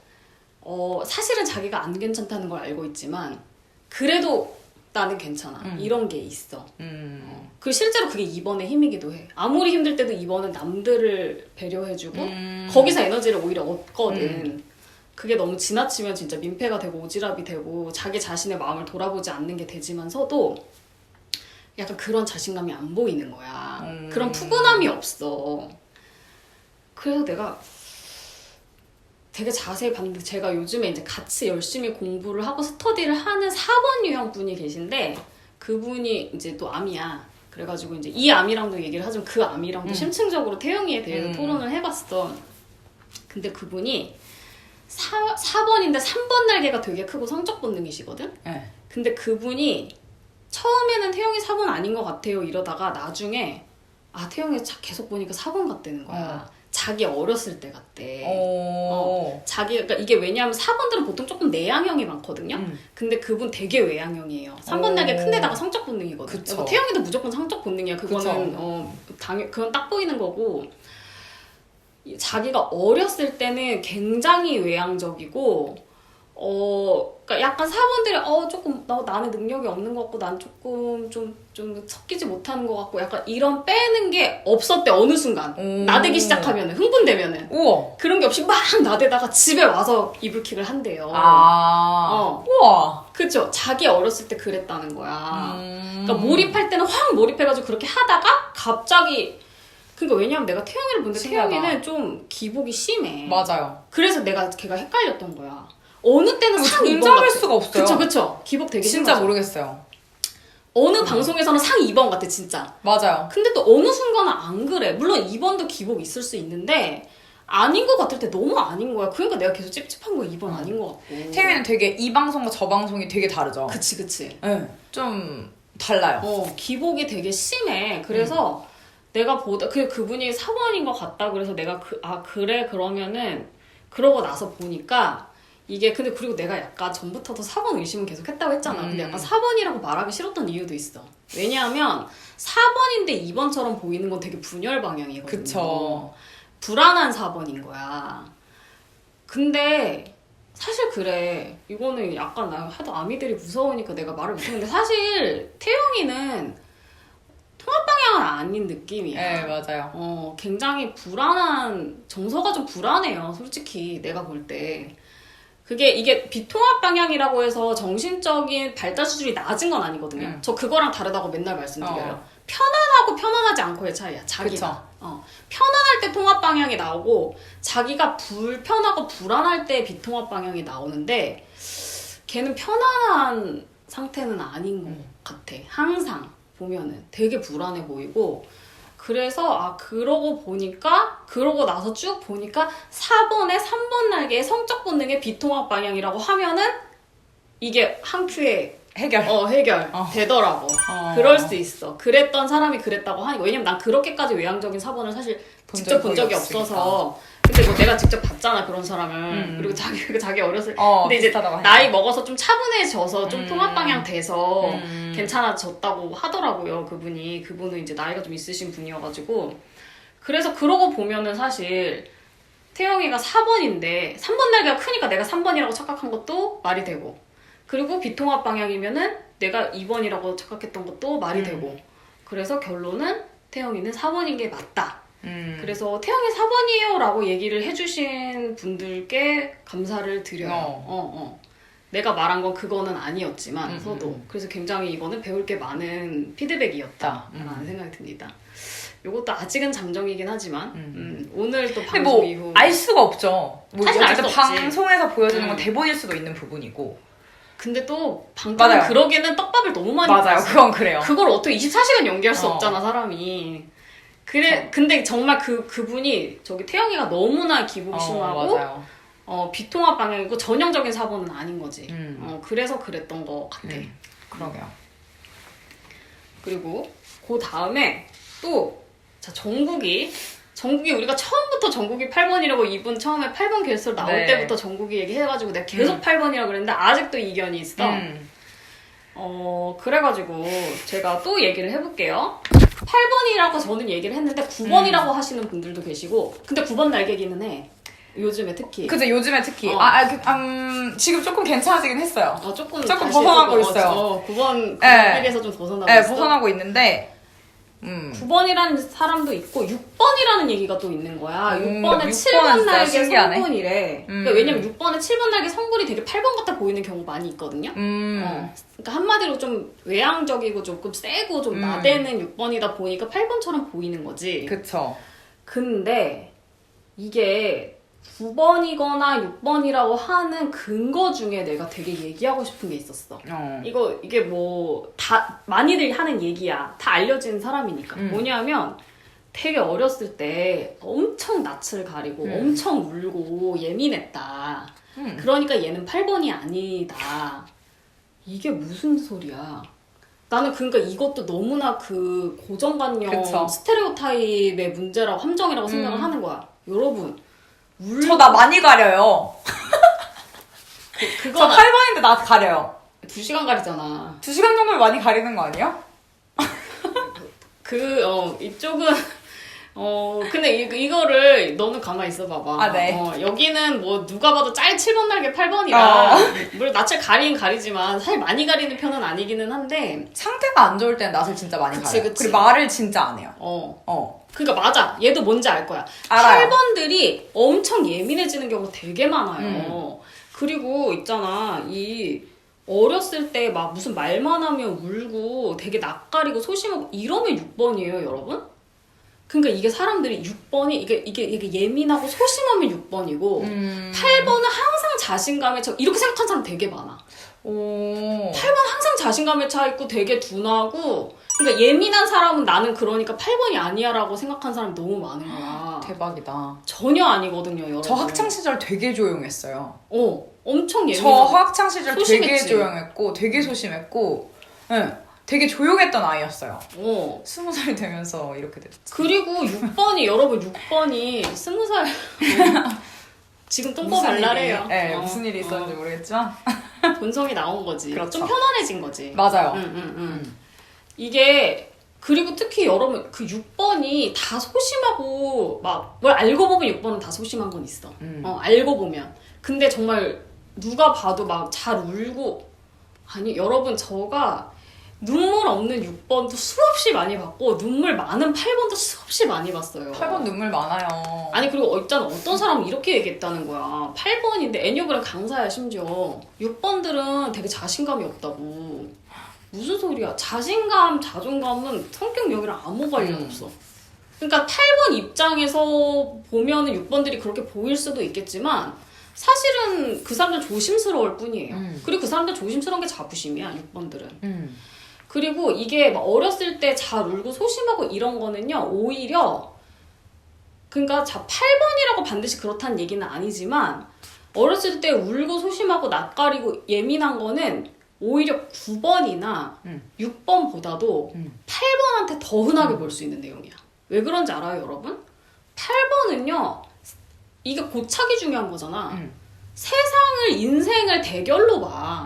사실은 자기가 안 괜찮다는 걸 알고 있지만 그래도 나는 괜찮아. 이런 게 있어. 그리고 실제로 그게 2번의 힘이기도 해. 아무리 힘들 때도 2번은 남들을 배려해주고 거기서 에너지를 오히려 얻거든. 그게 너무 지나치면 진짜 민폐가 되고 오지랖이 되고 자기 자신의 마음을 돌아보지 않는 게 되지만서도 약간 그런 자신감이 안 보이는 거야. 그런 푸근함이 없어. 그래서 내가 되게 자세히 봤는데 제가 요즘에 이제 같이 열심히 공부를 하고 스터디를 하는 4번 유형 분이 계신데 그분이 이제 또 암이야. 그래가지고 이제 이 암이랑도 얘기를 하지만 그 암이랑도 심층적으로 태영이에 대해서 토론을 해봤어. 근데 그분이 4번인데 3번 날개가 되게 크고 성적 본능이시거든? 근데 그분이 처음에는 태영이 4번 아닌 것 같아요 이러다가 나중에 태영이 계속 보니까 4번 같다는 거야. 자기 어렸을 때 같대. 그러니까 이게 왜냐하면 4번들은 보통 조금 내향형이 많거든요. 근데 그분 되게 외향형이에요. 3번 날개 큰 데다가 성적 본능이거든. 뭐 태영이도 무조건 성적 본능이야. 그거는 그건 딱 보이는 거고. 자기가 어렸을 때는 굉장히 외향적이고 그러니까 약간 4번들이 조금 나는 능력이 없는 것 같고 난 조금 좀 섞이지 못하는 것 같고 약간 이런 빼는 게 없었대. 어느 순간 나대기 시작하면은 흥분되면은 그런 게 없이 막 나대다가 집에 와서 이불킥을 한대요. 우와. 그쵸. 자기 어렸을 때 그랬다는 거야. 그러니까 몰입할 때는 확 몰입해가지고 그렇게 하다가 갑자기 그러니까 왜냐면 내가 태영이를 보는데 태영이는 좀 기복이 심해. 맞아요. 그래서 걔가 헷갈렸던 거야. 어느 때는 상 2번 인정할 같아. 수가 없어요. 그쵸. 기복 되게 진짜 심하죠. 모르겠어요. 어느 방송에서는 상 2번 같아 진짜. 맞아요. 근데 또 어느 순간은 안 그래. 물론 2번도 기복 있을 수 있는데 아닌 것 같을 때 너무 아닌 거야. 그러니까 내가 계속 찝찝한 거야. 2번 아닌 것 같고. 태윤이는 되게 이 방송과 저 방송이 되게 다르죠. 그치. 네, 좀 달라요. 기복이 되게 심해. 그래서 내가 그분이 4번인 것 같다. 그래서 내가 그래 그러면은 그러고 나서 보니까 이게 근데 그리고 내가 약간 전부터도 4번 의심은 계속 했다고 했잖아. 근데 약간 4번이라고 말하기 싫었던 이유도 있어. 왜냐하면 4번인데 2번처럼 보이는 건 되게 분열 방향이거든요. 그쵸. 불안한 4번인 거야. 근데 사실 그래. 이거는 약간 나 하도 아미들이 무서우니까 내가 말을 못하는데 사실 태영이는 통합 방향은 아닌 느낌이야. 네, 맞아요. 굉장히 불안한, 정서가 좀 불안해요. 솔직히 내가 볼 때. 이게 비통합 방향이라고 해서 정신적인 발달 수준이 낮은 건 아니거든요. 저 그거랑 다르다고 맨날 말씀드려요. 편안하고 편안하지 않고의 차이야. 자기가. 편안할 때 통합 방향이 나오고 자기가 불편하고 불안할 때 비통합 방향이 나오는데 걔는 편안한 상태는 아닌 것 같아. 항상 보면은 되게 불안해 보이고 그래서 그러고 나서 쭉 보니까 4번에 3번 날개의 성적 본능의 비통합 방향이라고 하면은 이게 한 큐에 해결 되더라고. 그럴 수 있어. 그랬던 사람이 그랬다고 하니까. 왜냐면 난 그렇게까지 외향적인 4번을 사실 직접 본 적이 없어서. 근데 뭐 내가 직접 봤잖아 그런 사람을. 그리고 자기 어렸을 근데 이제 나이 먹어서 좀 차분해져서 좀 통합 방향 돼서 괜찮아졌다고 하더라고요. 그분은 이제 나이가 좀 있으신 분이어가지고. 그래서 그러고 보면은 사실 태영이가 4번인데 3번 날개가 크니까 내가 3번이라고 착각한 것도 말이 되고, 그리고 비통합 방향이면은 내가 2번이라고 착각했던 것도 말이 되고, 그래서 결론은 태영이는 4번인 게 맞다. 그래서 태영이 4번이에요 라고 얘기를 해주신 분들께 감사를 드려요. 내가 말한 건 그거는 아니었지만 서도 그래서 굉장히 이거는 배울 게 많은 피드백이었다 라는 생각이 듭니다. 요것도 아직은 잠정이긴 하지만 오늘 또 방송 이후 알 수가 없죠. 사실 알 수 없지. 방송에서 보여주는 건 대본일 수도 있는 부분이고. 근데 또 방송은 그러기에는 떡밥을 너무 많이 맞아요. 먹었어. 그건 그래요. 그걸 어떻게 24시간 연기할 수 없잖아 사람이. 근데 정말 그분이 저기 태영이가 너무나 기복이 심하고 비통합 방향이고 전형적인 4번은 아닌 거지. 그래서 그랬던 것 같아. 그러게요. 그리고 그 다음에 또 정국이 우리가 처음부터 정국이 8번이라고 이분 처음에 8번 게스트로 나올 때부터 정국이 얘기해가지고 내가 계속 8번이라고 그랬는데 아직도 이견이 있어. 그래가지고 제가 또 얘기를 해볼게요. 8번이라고 저는 얘기를 했는데 9번이라고 하시는 분들도 계시고, 근데 9번 날개기는 해. 요즘에 특히. 그죠, 요즘에 특히. 지금 조금 괜찮아지긴 했어요. 조금 벗어나고 있어요. 9번 날개에서 좀 벗어나고 있어. 벗어나고 있는데. 9번이라는 사람도 있고 6번이라는 얘기가 또 있는 거야. 6번에 7번 날개 성분이래. 그러니까 왜냐면 6번에 7번 날개 성분이 되게 8번 같아 보이는 경우 많이 있거든요. 그러니까 한마디로 좀 외향적이고 조금 세고 좀 나대는 6번이다 보니까 8번처럼 보이는 거지. 그쵸. 근데 이게 9번이거나 6번이라고 하는 근거 중에 내가 되게 얘기하고 싶은 게 있었어. 이게 뭐 다 많이들 하는 얘기야. 다 알려진 사람이니까. 뭐냐면 되게 어렸을 때 엄청 낯을 가리고 엄청 울고 예민했다. 그러니까 얘는 8번이 아니다. 이게 무슨 소리야. 나는 그러니까 이것도 너무나 그 고정관념 스테레오타입의 문제라고 함정이라고 생각을 하는 거야. 여러분 저 나 많이 가려요. 저 그거는 8번인데 나 가려요. 2시간 가리잖아. 2시간 정도를 많이 가리는 거 아니야? 이쪽은 근데 이거를 너는 가만히 있어 봐봐. 네. 여기는 뭐 누가 봐도 7번 날개 8번이라 물론 낯을 가리지만 사실 많이 가리는 편은 아니기는 한데 상태가 안 좋을 때는 낯을 진짜 많이 가려요. 그치. 그리고 말을 진짜 안 해요. 그러니까 맞아. 얘도 뭔지 알 거야. 알아요. 8번들이 엄청 예민해지는 경우가 되게 많아요. 그리고 있잖아. 어렸을 때 막 무슨 말만 하면 울고 되게 낯가리고 소심하고 이러면 6번이에요, 여러분? 그러니까 이게 사람들이 6번이 이게 예민하고 소심하면 6번이고 8번은 항상 자신감에 이렇게 생각하는 사람 되게 많아. 오. 8번 항상 자신감에 차 있고 되게 둔하고 그러니까 예민한 사람은 나는 그러니까 8번이 아니야 라고 생각한 사람이 너무 많은 거야. 대박이다. 전혀 아니거든요, 여러분. 저 학창시절 되게 조용했어요. 엄청 저 예민하고 학창시절 되게 소심했지. 조용했고 되게 소심했고 되게 조용했던 아이였어요. 20살이 되면서 이렇게 됐지. 그리고 6번이 여러분 6번이 20살 지금 똥꼬 발랄해요. 네, 무슨 일이 있었는지 모르겠지만 본성이 나온 거지. 그렇죠. 좀 편안해진 거지. 맞아요. 이게 그리고 특히 여러분 그 6번이 다 소심하고 막 뭘 알고 보면 6번은 다 소심한 건 있어. 알고 보면. 근데 정말 누가 봐도 막 잘 울고 아니 여러분 저가 눈물 없는 6번도 수없이 많이 봤고 눈물 많은 8번도 수없이 많이 봤어요. 8번 눈물 많아요. 아니 그리고 있잖아 어떤 사람은 이렇게 얘기했다는 거야. 8번인데 애니어그램 강사야 심지어. 6번들은 되게 자신감이 없다고. 무슨 소리야. 자신감, 자존감은 성격력이랑 아무 관련 없어. 그러니까 8번 입장에서 보면은 6번들이 그렇게 보일 수도 있겠지만 사실은 그 사람들 조심스러울 뿐이에요. 그리고 그 사람들 조심스러운 게 자부심이야 6번들은. 그리고 이게 막 어렸을 때 잘 울고 소심하고 이런 거는요 오히려 그러니까 8번이라고 반드시 그렇다는 얘기는 아니지만 어렸을 때 울고 소심하고 낯가리고 예민한 거는 오히려 9번이나 6번보다도 8번한테 더 흔하게 볼 수 있는 내용이야. 왜 그런지 알아요 여러분? 8번은요 이게 고착이 중요한 거잖아. 세상을 인생을 대결로 봐.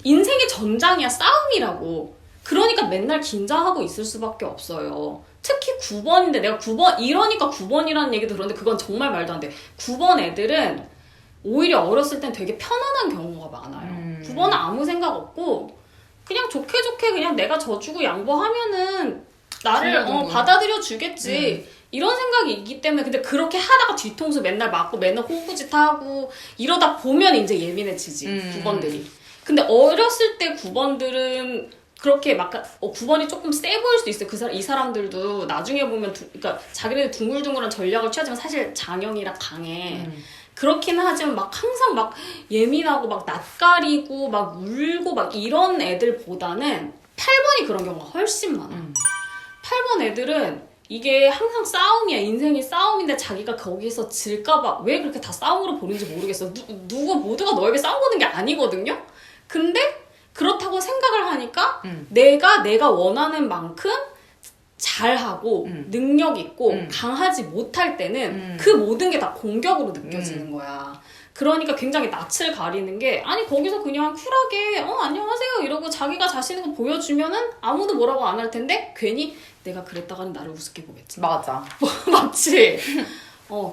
인생의 전장이야. 싸움이라고. 그러니까 맨날 긴장하고 있을 수밖에 없어요. 특히 9번인데 내가 9번 이러니까 9번이라는 얘기도 들었는데 그건 정말 말도 안 돼. 9번 애들은 오히려 어렸을 땐 되게 편안한 경우가 많아요. 9번은 아무 생각 없고 그냥 좋게 좋게 그냥 내가 져주고 양보하면은 나를 받아들여 주겠지. 이런 생각이 있기 때문에 근데 그렇게 하다가 뒤통수 맨날 맞고 맨날 호구짓 하고 이러다 보면 이제 예민해지지 9번들이. 근데 어렸을 때 9번들은 그렇게 막 9번이 조금 세 보일 수도 있어요. 이 사람들도 나중에 보면 그러니까 자기네들 둥글둥글한 전략을 취하지만 사실 장형이라 강해. 그렇기는 하지만 막 항상 막 예민하고 막 낯가리고 막 울고 막 이런 애들보다는 8번이 그런 경우가 훨씬 많아. 8번 애들은 이게 항상 싸움이야. 인생이 싸움인데 자기가 거기서 질까봐 왜 그렇게 다 싸움으로 보는지 모르겠어. 모두가 너에게 싸움 거는 게 아니거든요? 근데 그렇다고 생각을 하니까 내가 원하는 만큼 잘하고 능력 있고 강하지 못할 때는 그 모든 게 다 공격으로 느껴지는 거야. 그러니까 굉장히 낯을 가리는 게 아니 거기서 그냥 쿨하게 안녕하세요 이러고 자기가 자신 있는 거 보여주면은 아무도 뭐라고 안 할 텐데 괜히 내가 그랬다가는 나를 우습게 보겠지. 맞아. 맞지?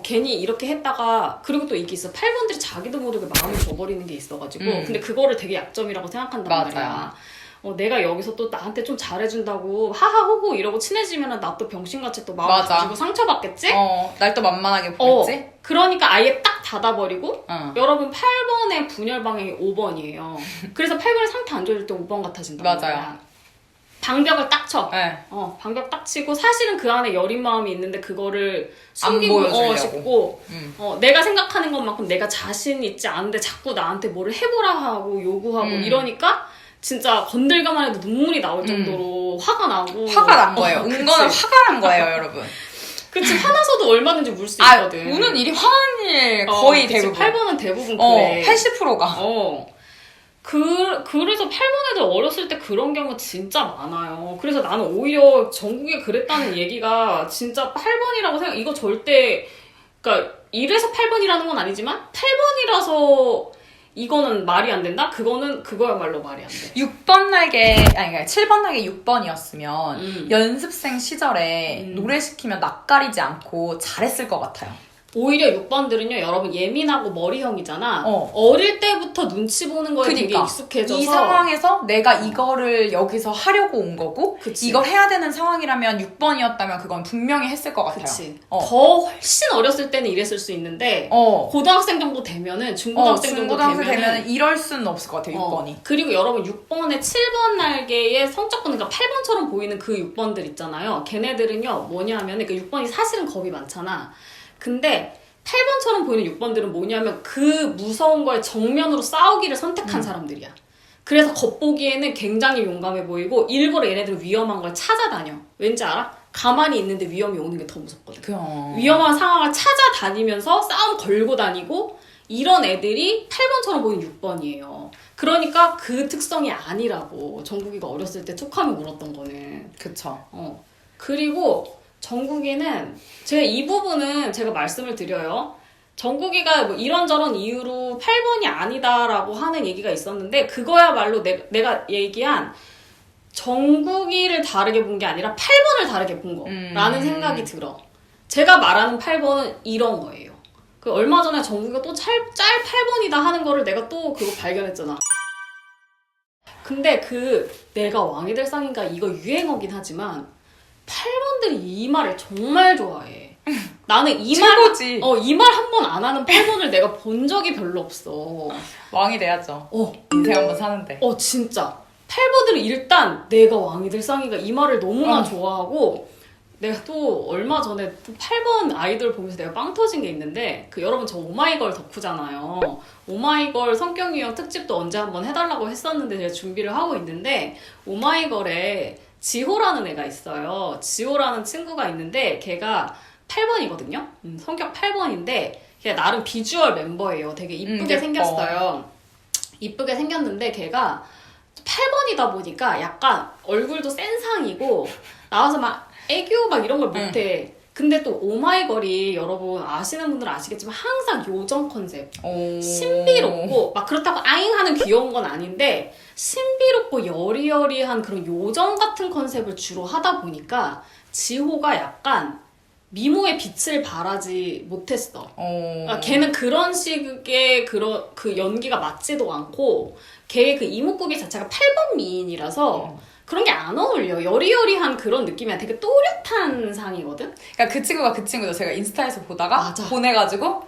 괜히 이렇게 했다가 그리고 또 이게 있어. 8번들이 자기도 모르게 마음을 줘버리는 게 있어가지고 근데 그거를 되게 약점이라고 생각한단 말이야. 내가 여기서 또 나한테 좀 잘해준다고 하하호호 이러고 친해지면은 나 또 병신같이 또 마음 가지고 상처받겠지? 날 또 만만하게 보겠지? 그러니까 아예 딱 닫아버리고 여러분 8번의 분열 방향이 5번이에요. 그래서 8번의 상태 안 좋을 때 5번 같아진단 맞아요. 말이야. 방벽을 딱 쳐. 네. 방벽 딱 치고 사실은 그 안에 여린 마음이 있는데 그거를 안 숨기고 보여주려고. 싶고 내가 생각하는 것만큼 내가 자신 있지 않은데 자꾸 나한테 뭐를 해보라 하고 요구하고 이러니까 진짜 건들기만 해도 눈물이 나올 정도로 화가 나고 화가 난 거예요. 운 거는 화가 난 거예요, 여러분. 그치 화나서도 얼마든지 울 수 있거든. 우는 일이 화나는 일 거의 대부분. 8번은 대부분 그래. 80%가. 그래서 8번 애들 어렸을 때 그런 경우 진짜 많아요. 그래서 나는 오히려 전국에 그랬다는 얘기가 진짜 8번이라고 생각, 이거 절대, 그러니까 이래서 8번이라는 건 아니지만 8번이라서 이거는 말이 안 된다? 그거야말로 말이 안 돼. 6번 날개, 그러니까 7번 날개 6번이었으면 연습생 시절에 노래 시키면 낯가리지 않고 잘했을 것 같아요. 오히려 6번들은요, 여러분 예민하고 머리형이잖아. 어릴 때부터 눈치 보는 거에 되게 익숙해져서 이 상황에서 내가 이거를 여기서 하려고 온 거고 그치. 이걸 해야 되는 상황이라면 6번이었다면 그건 분명히 했을 것 같아요. 그치. 더 훨씬 어렸을 때는 이랬을 수 있는데 고등학생 정도 되면은 중고등학생 정도 되면은 이럴 수는 없을 것 같아요. 6번이. 그리고 여러분 6번에 7번 날개의 성적분, 그러니까 8번처럼 보이는 그 6번들 있잖아요. 걔네들은요 뭐냐면은 그 6번이 사실은 겁이 많잖아. 근데 8번처럼 보이는 6번들은 뭐냐면 그 무서운 거에 정면으로 싸우기를 선택한 사람들이야. 그래서 겉보기에는 굉장히 용감해 보이고 일부러 얘네들은 위험한 걸 찾아다녀. 왠지 알아? 가만히 있는데 위험이 오는 게 더 무섭거든. 위험한 상황을 찾아다니면서 싸움 걸고 다니고 이런 애들이 8번처럼 보이는 6번이에요. 그러니까 그 특성이 아니라고 정국이가 어렸을 때 툭하면 울었던 거는. 그쵸. 그리고 정국이는 제가 이 부분은 제가 말씀을 드려요. 정국이가 뭐 이런저런 이유로 8번이 아니다라고 하는 얘기가 있었는데 그거야말로 내가 얘기한 정국이를 다르게 본 게 아니라 8번을 다르게 본 거라는 생각이 들어. 제가 말하는 8번은 이런 거예요. 그 얼마 전에 정국이가 또 짤 8번이다 하는 거를 내가 또 그거 발견했잖아. 근데 내가 왕이 될 상인가 이거 유행어긴 하지만 8번들이 이 말을 정말 좋아해. 나는 이 말 한 번 안 하는 8번을 내가 본 적이 별로 없어. 왕이 돼야죠. 인생 한번 사는데. 진짜. 8번들이 일단 내가 왕이 될 상인가 이 말을 너무나 좋아하고 내가 또 얼마 전에 또 8번 아이돌 보면서 내가 빵 터진 게 있는데 여러분 저 오마이걸 덕후잖아요. 오마이걸 성격 유형 특집도 언제 한번 해달라고 했었는데 제가 준비를 하고 있는데 오마이걸에 지호라는 애가 있어요. 지호라는 친구가 있는데 걔가 8번이거든요. 성격 8번인데 걔 나름 비주얼 멤버예요. 되게 이쁘게 생겼어요. 이쁘게 생겼는데 걔가 8번이다 보니까 약간 얼굴도 센 상이고 나와서 막 애교 막 이런 걸 못해. 근데 또 오마이걸이 여러분 아시는 분들은 아시겠지만 항상 요정 컨셉. 신비롭고 막 그렇다고 아잉 하는 귀여운 건 아닌데 신비롭고 여리여리한 그런 요정 같은 컨셉을 주로 하다 보니까 지호가 약간 미모의 빛을 발하지 못했어. 그러니까 걔는 그런 식의 그 연기가 맞지도 않고 걔의 그 이목구비 자체가 8번 미인이라서 그런 게 안 어울려. 여리여리한 그런 느낌이야. 되게 또렷한 상이거든? 그러니까 그 친구가 그 친구죠. 제가 인스타에서 보다가 맞아. 보내가지고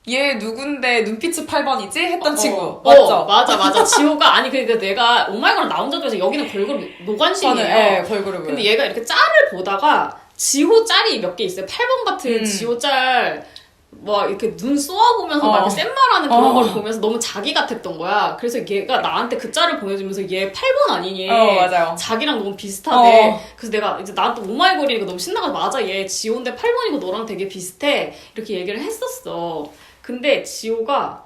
얘 누군데 눈빛이 8번이지? 했던 친구. 맞죠? 맞아. 지호가 아니 그러니까 내가 오마이걸 나온 적에서 여기는 걸그룹 노관심이에요. 네, 걸그룹. 근데 얘가 이렇게 짤을 보다가 지호 짤이 몇 개 있어요. 8번 같은 지호 짤 막 이렇게 눈 쏘아보면서 막 이렇게 센 말하는 그런 걸 보면서 너무 자기 같았던 거야. 그래서 얘가 나한테 그 짤을 보내주면서 얘 8번 아니니? 맞아요. 자기랑 너무 비슷하대. 그래서 내가 이제 나한테 오마이걸이니까 너무 신나가지고 맞아 얘 지호인데 8번이고 너랑 되게 비슷해. 이렇게 얘기를 했었어. 근데 지호가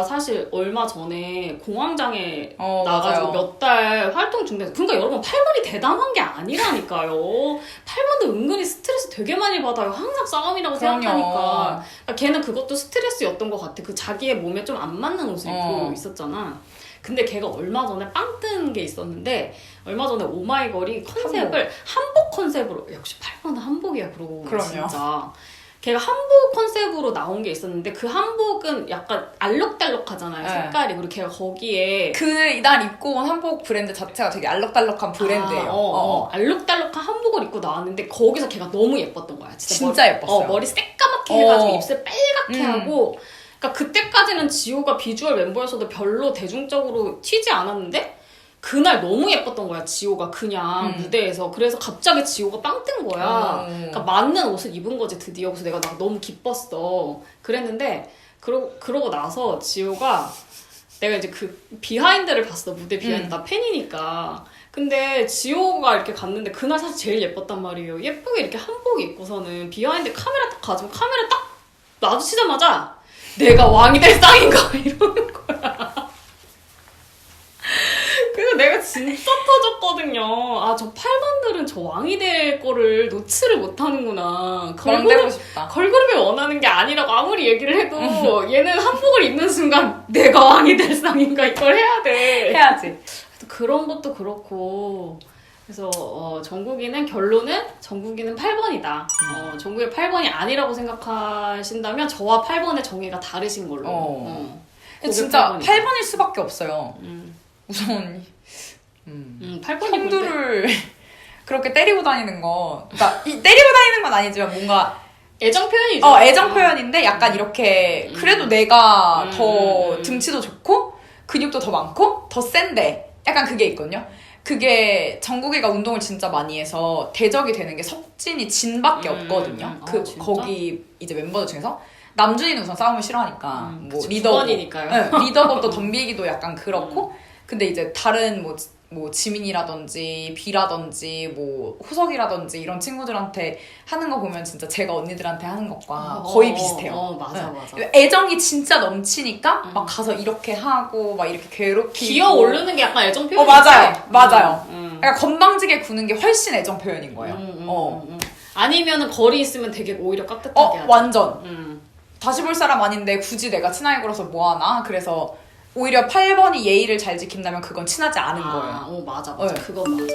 사실 얼마 전에 공황장애 나가지고 몇 달 활동 중단해서 그러니까 여러분 8번이 대담한 게 아니라니까요. 8번도 은근히 스트레스 되게 많이 받아요. 항상 싸움이라고 생각하니까. 그러니까 걔는 그것도 스트레스였던 것 같아. 그 자기의 몸에 좀 안 맞는 옷을 입고 있었잖아. 근데 걔가 얼마 전에 빵 뜬 게 있었는데 얼마 전에 오마이걸이 컨셉을 한복 컨셉으로 역시 8번은 한복이야. 그러고 진짜 걔가 한복 컨셉으로 나온 게 있었는데 그 한복은 약간 알록달록하잖아요. 색깔이. 그리고 걔가 거기에 그날 입고 온 한복 브랜드 자체가 되게 알록달록한 브랜드예요. 알록달록한 한복을 입고 나왔는데 거기서 걔가 너무 예뻤던 거야. 진짜 예뻤어요. 머리 새까맣게 해가지고 입술 빨갛게 하고 그러니까 그때까지는 지호가 비주얼 멤버였어도 별로 대중적으로 튀지 않았는데 그날 너무 예뻤던 거야, 지호가 그냥 무대에서. 그래서 갑자기 지호가 빵 뜬 거야. 그러니까 맞는 옷을 입은 거지, 드디어. 그래서 내가 너무 기뻤어. 그랬는데, 그러고 나서 지호가 내가 이제 그 비하인드를 봤어, 무대 비하인드. 나 팬이니까. 근데 지호가 이렇게 갔는데 그날 사실 제일 예뻤단 말이에요. 예쁘게 이렇게 한복 입고서는 비하인드 카메라 딱 가지고 카메라 딱 마주치자마자 내가 왕이 될 상인가 이러는 거야. 그래서 내가 진짜 터졌거든요. 저 8번들은 저 왕이 될 거를 놓지를 못하는구나. 걸그룹 싶다. 걸그룹이 원하는 게 아니라고 아무리 얘기를 해도 얘는 한복을 입는 순간 내가 왕이 될 상인가 이걸 해야 돼. 해야지. 그런 것도 그렇고 그래서 정국이는 결론은 정국이는 8번이다. 정국이 8번이 아니라고 생각하신다면 저와 8번의 정의가 다르신 걸로. 진짜 8번일 수밖에 없어요. 우선 8번이 형들을 그렇게 때리고 다니는 거 그러니까 때리고 다니는 건 아니지만 뭔가 애정 표현이죠. 애정 표현인데 약간 이렇게 그래도 내가 더 등치도 좋고 근육도 더 많고 더 센데 약간 그게 있거든요. 그게 정국이가 운동을 진짜 많이 해서 대적이 되는 게 석진이 진밖에 없거든요. 거기 이제 멤버들 중에서 남준이는 우선 싸움을 싫어하니까 뭐 그치, 리더고 9번이니까요. 네, 리더고 또 덤비기도 약간 그렇고 근데 이제 다른 뭐 지민이라든지 비라든지 뭐 호석이라든지 이런 친구들한테 하는 거 보면 진짜 제가 언니들한테 하는 것과 거의 비슷해요. 맞아 맞아. 애정이 진짜 넘치니까 막 가서 이렇게 하고 막 이렇게 괴롭히고 기어 오르는 게 약간 애정 표현이지. 맞아요. 그러니까 건방지게 구는 게 훨씬 애정 표현인 거예요. 아니면은 거리 있으면 되게 오히려 깍듯하게 하죠. 완전. 다시 볼 사람 아닌데 굳이 내가 친하게 굴어서 뭐하나? 그래서 오히려 8번이 예의를 잘 지킨다면 그건 친하지 않은 거예요. 맞아. 네. 그건 맞아.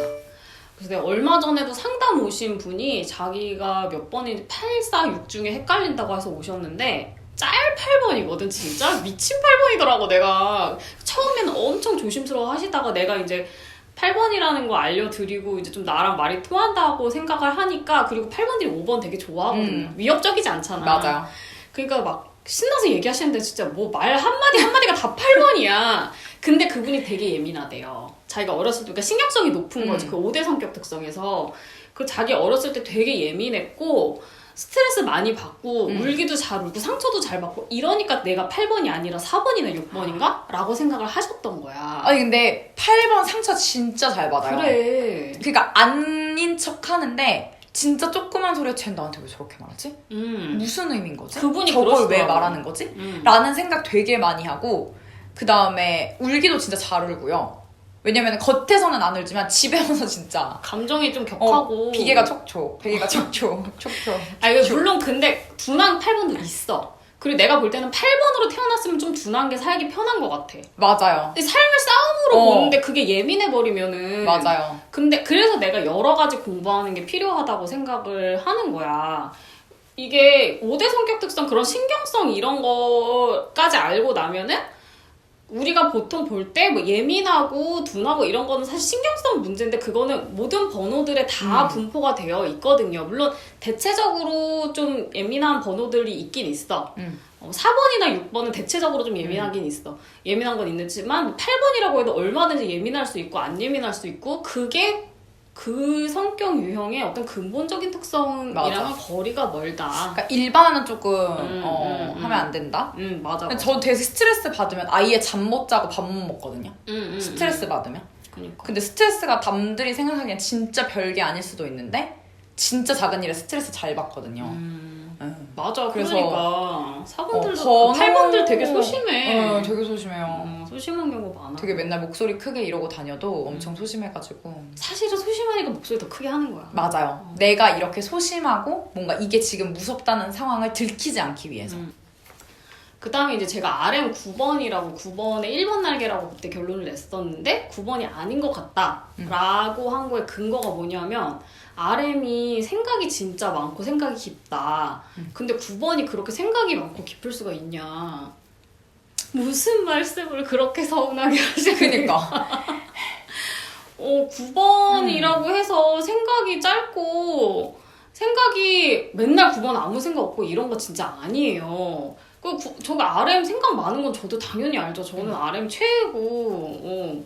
그래서 내가 얼마 전에도 상담 오신 분이 자기가 몇 번인지 8, 4, 6 중에 헷갈린다고 해서 오셨는데 짤 8번이거든 진짜? 미친 8번이더라고 내가. 처음에는 엄청 조심스러워 하시다가 내가 이제 8번이라는 거 알려드리고 이제 좀 나랑 말이 통한다고 생각을 하니까 그리고 8번들이 5번 되게 좋아하거든요. 위협적이지 않잖아. 맞아요. 그러니까 막 신나서 얘기하시는데 진짜 뭐 말 한마디가 다 8번이야. 근데 그분이 되게 예민하대요. 자기가 어렸을 때, 그러니까 신경성이 높은 거지. 그 5대 성격 특성에서. 그 자기 어렸을 때 되게 예민했고, 스트레스 많이 받고, 울기도 잘 울고, 상처도 잘 받고, 이러니까 내가 8번이 아니라 4번이나 6번인가? 라고 생각을 하셨던 거야. 아니, 근데 8번 상처 진짜 잘 받아요. 그래. 그러니까 아닌 척 하는데, 진짜 조그만 소리에 쟤 나한테 왜 저렇게 말하지? 무슨 의미인 거지? 그분이 저걸 왜 그러시더라고. 말하는 거지? 라는 생각 되게 많이 하고 그 다음에 울기도 진짜 잘 울고요. 왜냐면 겉에서는 안 울지만 집에 와서 진짜 감정이 좀 격하고. 비계가 촉촉. 촉촉. 이거 물론 근데 둔한 8번도 있어. 그리고 내가 볼 때는 8번으로 태어났으면 좀 둔한 게 살기 편한 것 같아. 맞아요. 근데 삶을 싸움으로 보는데 그게 예민해버리면은. 맞아요. 근데 그래서 내가 여러 가지 공부하는 게 필요하다고 생각을 하는 거야. 이게 5대 성격 특성, 그런 신경성 이런 거까지 알고 나면은 우리가 보통 볼 때 뭐 예민하고 둔하고 이런 거는 사실 신경성 문제인데 그거는 모든 번호들에 다 분포가 되어 있거든요. 물론 대체적으로 좀 예민한 번호들이 있긴 있어. 4번이나 6번은 대체적으로 좀 예민하긴 있어. 예민한 건 있지만 8번이라고 해도 얼마든지 예민할 수 있고 안 예민할 수 있고 그게 그 성격 유형의 어떤 근본적인 특성이랑은 거리가 멀다. 그러니까 일반화는 조금 하면 안 된다. 맞아. 저 되게 스트레스 받으면 아예 잠 못 자고 밥 못 먹거든요. 스트레스 받으면. 그러니까. 근데 스트레스가 남들이 생각하기엔 진짜 별게 아닐 수도 있는데 진짜 작은 일에 스트레스 잘 받거든요. 맞아. 그래서 그러니까 4번들도 8번들 되게 소심해. 되게 소심해요. 소심한 경우 많아. 되게 맨날 목소리 크게 이러고 다녀도 엄청 소심해가지고 사실은 소심하니까 목소리 더 크게 하는 거야. 맞아요. 내가 이렇게 소심하고 뭔가 이게 지금 무섭다는 상황을 들키지 않기 위해서. 그 다음에 이제 제가 RM 9번이라고 9번의 1번 날개라고 그때 결론을 냈었는데 9번이 아닌 것 같다 라고 한 거에 근거가 뭐냐면 RM이 생각이 진짜 많고 생각이 깊다. 근데 9번이 그렇게 생각이 많고 깊을 수가 있냐. 무슨 말씀을 그렇게 서운하게 하시니까. 9번이라고 해서 생각이 짧고 생각이 맨날 9번 아무 생각 없고 이런 거 진짜 아니에요. 저가 RM 생각 많은 건 저도 당연히 알죠. 저는 RM 최고.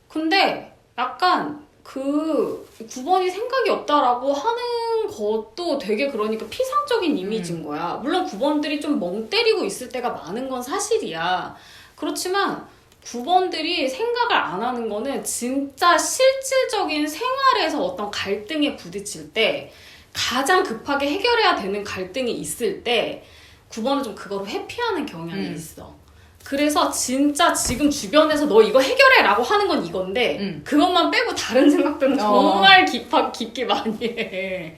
근데 약간 그 9번이 생각이 없다라고 하는 것도 되게 그러니까 피상적인 이미지인 거야. 물론 9번들이 좀 멍 때리고 있을 때가 많은 건 사실이야. 그렇지만 9번들이 생각을 안 하는 거는 진짜 실질적인 생활에서 어떤 갈등에 부딪힐 때 가장 급하게 해결해야 되는 갈등이 있을 때 9번은 좀 그거로 회피하는 경향이 있어. 그래서 진짜 지금 주변에서 너 이거 해결해 라고 하는 건 이건데 그것만 빼고 다른 생각들은 정말 깊게 많이 해.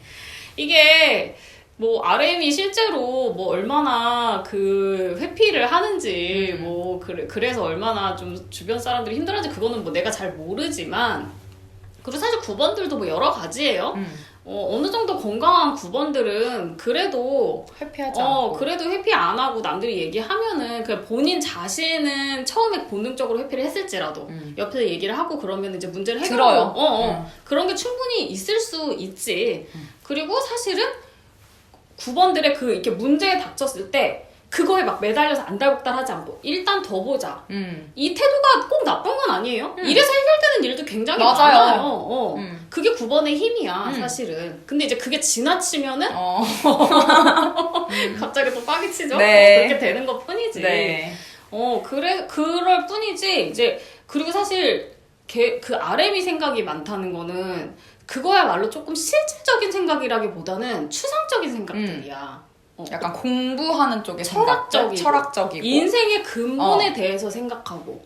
이게 뭐 RM이 실제로 뭐 얼마나 그 회피를 하는지 뭐 그래서 얼마나 좀 주변 사람들이 힘들어하는지 그거는 뭐 내가 잘 모르지만 그리고 사실 9번들도 뭐 여러 가지예요. 어느 정도 건강한 9번들은 그래도 회피하지 않고 그래도 회피 안 하고 남들이 얘기하면은 그 본인 자신은 처음에 본능적으로 회피를 했을지라도 옆에서 얘기를 하고 그러면 이제 문제를 해결하고 그런 게 충분히 있을 수 있지. 그리고 사실은 9번들의 그 이렇게 문제에 닥쳤을 때 그거에 막 매달려서 안달복달하지 않고 일단 더 보자. 이 태도가 꼭 나쁜 건 아니에요. 이래서 해결되는 일도 굉장히 맞아요. 많아요. 그게 9번의 힘이야 사실은. 근데 이제 그게 지나치면은 갑자기 또 빡이 치죠. 네. 그렇게 되는 것 뿐이지. 네. 그럴 뿐이지. 이제 그리고 사실 그 RM이 생각이 많다는 거는 그거야말로 조금 실질적인 생각이라기보다는 추상적인 생각들이야. 약간 공부하는 쪽의 철학적이고, 철학적이고 인생의 근본에 대해서 생각하고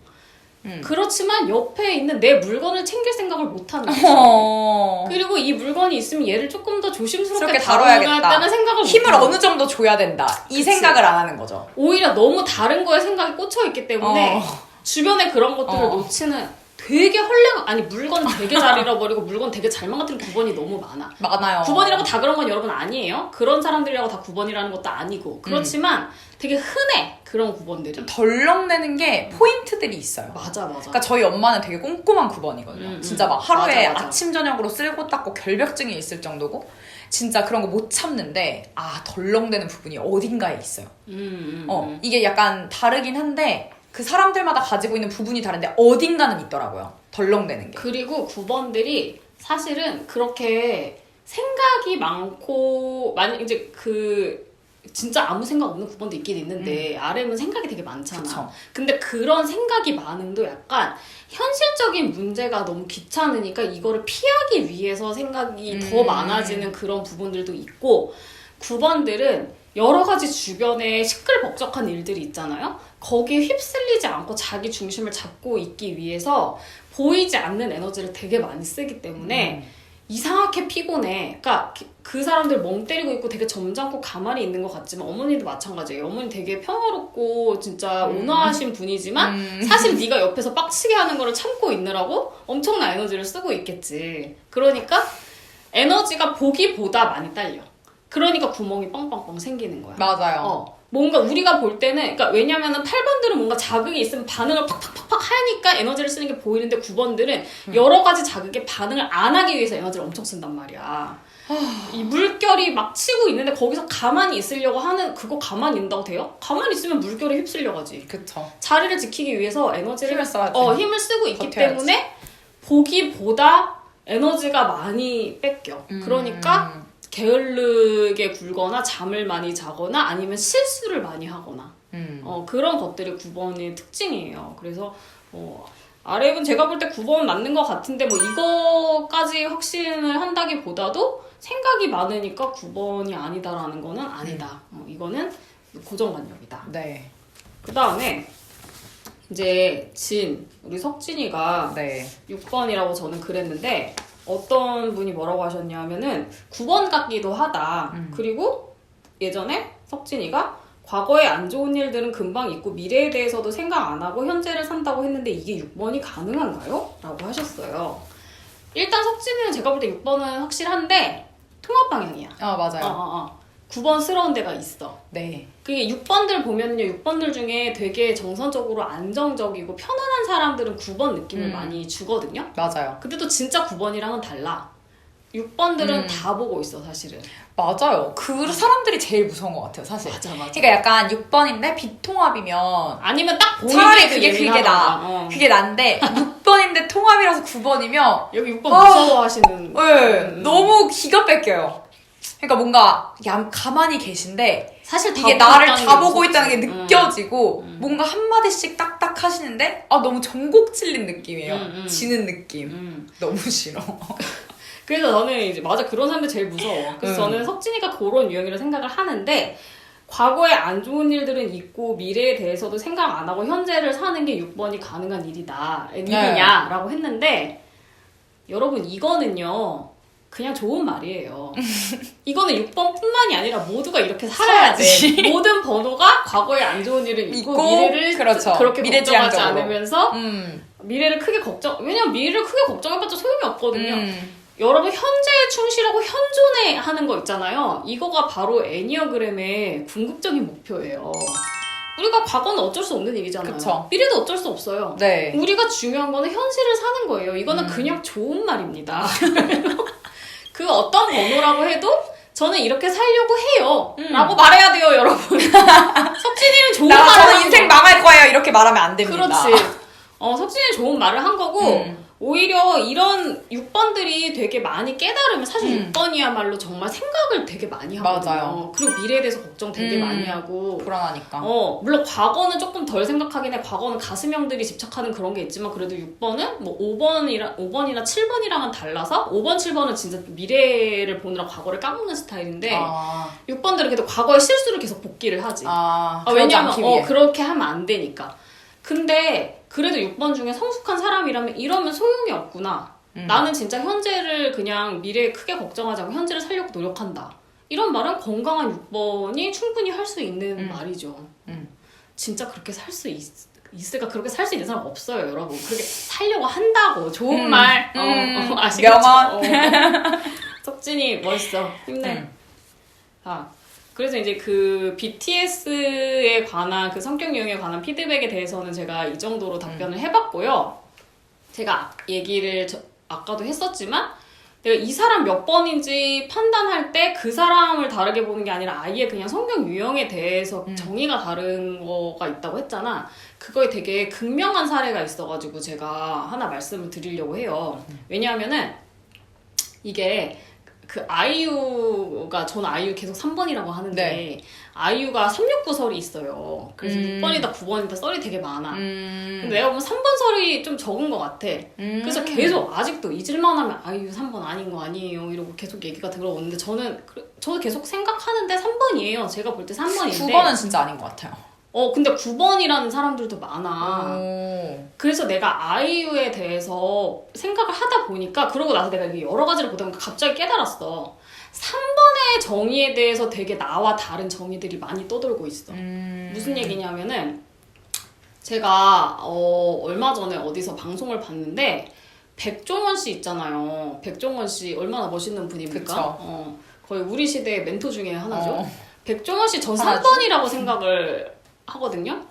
그렇지만 옆에 있는 내 물건을 챙길 생각을 못하는 거죠. 그리고 이 물건이 있으면 얘를 조금 더 조심스럽게 다뤄야겠다는 생각을 힘을 못하는 어느 정도 줘야 된다. 이 생각을 안 하는 거죠. 오히려 너무 다른 거에 생각이 꽂혀 있기 때문에 주변에 그런 것들을 놓치는 되게 물건 되게 잘 잃어버리고 물건 되게 잘 망가뜨린 9번이 너무 많아요. 9번이라고 다 그런 건 여러분 아니에요. 그런 사람들이라고 다 9번이라는 것도 아니고 그렇지만 되게 흔해 그런 9번들이. 덜렁대는 게 포인트들이 있어요. 맞아. 그러니까 저희 엄마는 되게 꼼꼼한 9번이거든요. 진짜 막 하루에 맞아. 아침 저녁으로 쓸고 닦고 결벽증이 있을 정도고 진짜 그런 거 못 참는데 덜렁대는 부분이 어딘가에 있어요. 이게 약간 다르긴 한데 그 사람들마다 가지고 있는 부분이 다른데 어딘가는 있더라고요. 덜렁대는 게. 그리고 9번들이 사실은 그렇게 생각이 많고 이제 진짜 아무 생각 없는 9번도 있긴 있는데 RM은 생각이 되게 많잖아. 그쵸. 근데 그런 생각이 많음도 약간 현실적인 문제가 너무 귀찮으니까 이거를 피하기 위해서 생각이 더 많아지는 그런 부분들도 있고 9번들은 여러 가지 주변에 시끌벅적한 일들이 있잖아요. 거기에 휩쓸리지 않고 자기 중심을 잡고 있기 위해서 보이지 않는 에너지를 되게 많이 쓰기 때문에 이상하게 피곤해. 그러니까 그 사람들 멍 때리고 있고 되게 점잖고 가만히 있는 것 같지만 어머니도 마찬가지예요. 어머니 되게 평화롭고 진짜 온화하신 분이지만 사실 네가 옆에서 빡치게 하는 거를 참고 있느라고 엄청난 에너지를 쓰고 있겠지. 그러니까 에너지가 보기보다 많이 딸려. 그러니까 구멍이 빵빵빵 생기는 거야. 맞아요. 뭔가 우리가 볼 때는, 그러니까 왜냐면은 8번들은 뭔가 자극이 있으면 반응을 팍팍팍팍 하니까 에너지를 쓰는 게 보이는데 9번들은 여러 가지 자극에 반응을 안 하기 위해서 에너지를 엄청 쓴단 말이야. 이 물결이 막 치고 있는데 거기서 가만히 있으려고 하는, 그거 가만히 있는다고 돼요? 가만히 있으면 물결에 휩쓸려 가지. 그쵸. 자리를 지키기 위해서 에너지를 힘을 써야지. 힘을 쓰고 있기 버텨야지. 때문에 보기보다 에너지가 많이 뺏겨. 그러니까 게을르게 굴거나 잠을 많이 자거나 아니면 실수를 많이 하거나 그런 것들이 9번의 특징이에요. 그래서 RF은 제가 볼 때 9번 맞는 것 같은데 뭐 이거까지 확신을 한다기보다도 생각이 많으니까 9번이 아니다라는 거는 아니다. 이거는 고정관념이다. 네. 그 다음에 이제 우리 석진이가 네. 6번이라고 저는 그랬는데 어떤 분이 뭐라고 하셨냐면은 9번 같기도 하다. 그리고 예전에 석진이가 과거에 안 좋은 일들은 금방 잊고 미래에 대해서도 생각 안 하고 현재를 산다고 했는데 이게 6번이 가능한가요? 라고 하셨어요. 일단 석진이는 제가 볼 때 6번은 확실한데 통합 방향이야. 맞아요. 9번스러운 데가 있어. 네. 그게 6번들 보면요. 6번들 중에 되게 정선적으로 안정적이고 편안한 사람들은 9번 느낌을 많이 주거든요. 맞아요. 근데 또 진짜 9번이랑은 달라. 6번들은 다 보고 있어, 사실은. 맞아요. 그 사람들이 제일 무서운 것 같아요, 사실. 맞아. 그러니까 약간 6번인데 비통합이면 아니면 딱 보이게 차라리 그게 나. 그게 난데 6번인데 통합이라서 9번이면 여기 6번 무서워하시는. 네, 너무 기가 뺏겨요. 그러니까 뭔가 가만히 계신데 사실 이게 나를 다 보고 있다는 게 느껴지고 뭔가 한마디씩 딱딱 하시는데 너무 전곡 찔린 느낌이에요. 지는 느낌. 너무 싫어. 그래서 저는 이제 맞아 그런 사람들 제일 무서워. 그래서 저는 석진이가 그런 유형이라 생각을 하는데 과거에 안 좋은 일들은 있고 미래에 대해서도 생각 안 하고 현재를 사는 게 6번이 가능한 일이냐라고 했는데 여러분 이거는요 그냥 좋은 말이에요. 이거는 6번뿐만이 아니라 모두가 이렇게 살아야 돼. 모든 번호가 과거에 안 좋은 일은 있고 미래를 그렇게 걱정하지 않으면서 미래를 크게 왜냐면 미래를 크게 걱정해봤자 소용이 없거든요. 여러분 현재에 충실하고 현존에 하는 거 있잖아요. 이거가 바로 애니어그램의 궁극적인 목표예요. 우리가 과거는 어쩔 수 없는 일이잖아요. 그쵸. 미래도 어쩔 수 없어요. 네. 우리가 중요한 거는 현실을 사는 거예요. 이거는 그냥 좋은 말입니다. 그 어떤 번호라고 해도 저는 이렇게 살려고 해요. 라고 말해야 돼요, 여러분. 석진이는 좋은 말을 저는 한 인생 거. 망할 거예요. 이렇게 말하면 안 됩니다. 그렇지. 석진이는 좋은 말을 한 거고, 오히려 이런 6번들이 되게 많이 깨달으면 사실 6번이야말로 정말 생각을 되게 많이 하거든요. 맞아요. 그리고 미래에 대해서 걱정 되게 많이 하고. 불안하니까. 물론 과거는 조금 덜 생각하긴 해. 과거는 가슴형들이 집착하는 그런 게 있지만 그래도 6번은 뭐 5번이나 7번이랑은 달라서 5번, 7번은 진짜 미래를 보느라 과거를 까먹는 스타일인데 6번들은 그래도 과거의 실수를 계속 복기를 하지. 왜냐면 그렇게 하면 안 되니까. 근데 그래도 6번 중에 성숙한 사람이라면 이러면 소용이 없구나. 나는 진짜 현재를 그냥 미래에 크게 걱정하지 않고 현재를 살려고 노력한다. 이런 말은 건강한 6번이 충분히 할 수 있는 말이죠. 진짜 그렇게 살 수 있을까? 그렇게 살 수 있는 사람 없어요, 여러분. 그렇게 살려고 한다고. 좋은 말. 아시겠죠? 명언. 석진이 멋있어. 힘내. 그래서 이제 그 BTS에 관한 그 성격 유형에 관한 피드백에 대해서는 제가 이 정도로 답변을 해봤고요. 제가 얘기를 아까도 했었지만 내가 이 사람 몇 번인지 판단할 때 그 사람을 다르게 보는 게 아니라 아예 그냥 성격 유형에 대해서 정의가 다른 거가 있다고 했잖아. 그거에 되게 극명한 사례가 있어가지고 제가 하나 말씀을 드리려고 해요. 왜냐하면은 이게 그 아이유가 저는 아이유 계속 3번이라고 하는데 아이유가 369설이 있어요. 그래서 6번이다 9번이다 썰이 되게 많아. 근데 내가 보면 3번 설이 좀 적은 것 같아. 그래서 계속 아직도 잊을만 하면 아이유 3번 아닌 거 아니에요 이러고 계속 얘기가 들어오는데 저도 계속 생각하는데 3번이에요. 제가 볼 때 3번인데 9번은 진짜 아닌 것 같아요. 근데 9번이라는 사람들도 많아. 그래서 내가 아이유에 대해서 생각을 하다 보니까 그러고 나서 내가 여러 가지를 보다 보니까 갑자기 깨달았어. 3번의 정의에 대해서 되게 나와 다른 정의들이 많이 떠돌고 있어. 무슨 얘기냐면은 제가 얼마 전에 어디서 방송을 봤는데 백종원 씨 있잖아요. 백종원 씨 얼마나 멋있는 분입니까? 거의 우리 시대의 멘토 중에 하나죠. 백종원 씨 전 3번이라고 생각을 하거든요.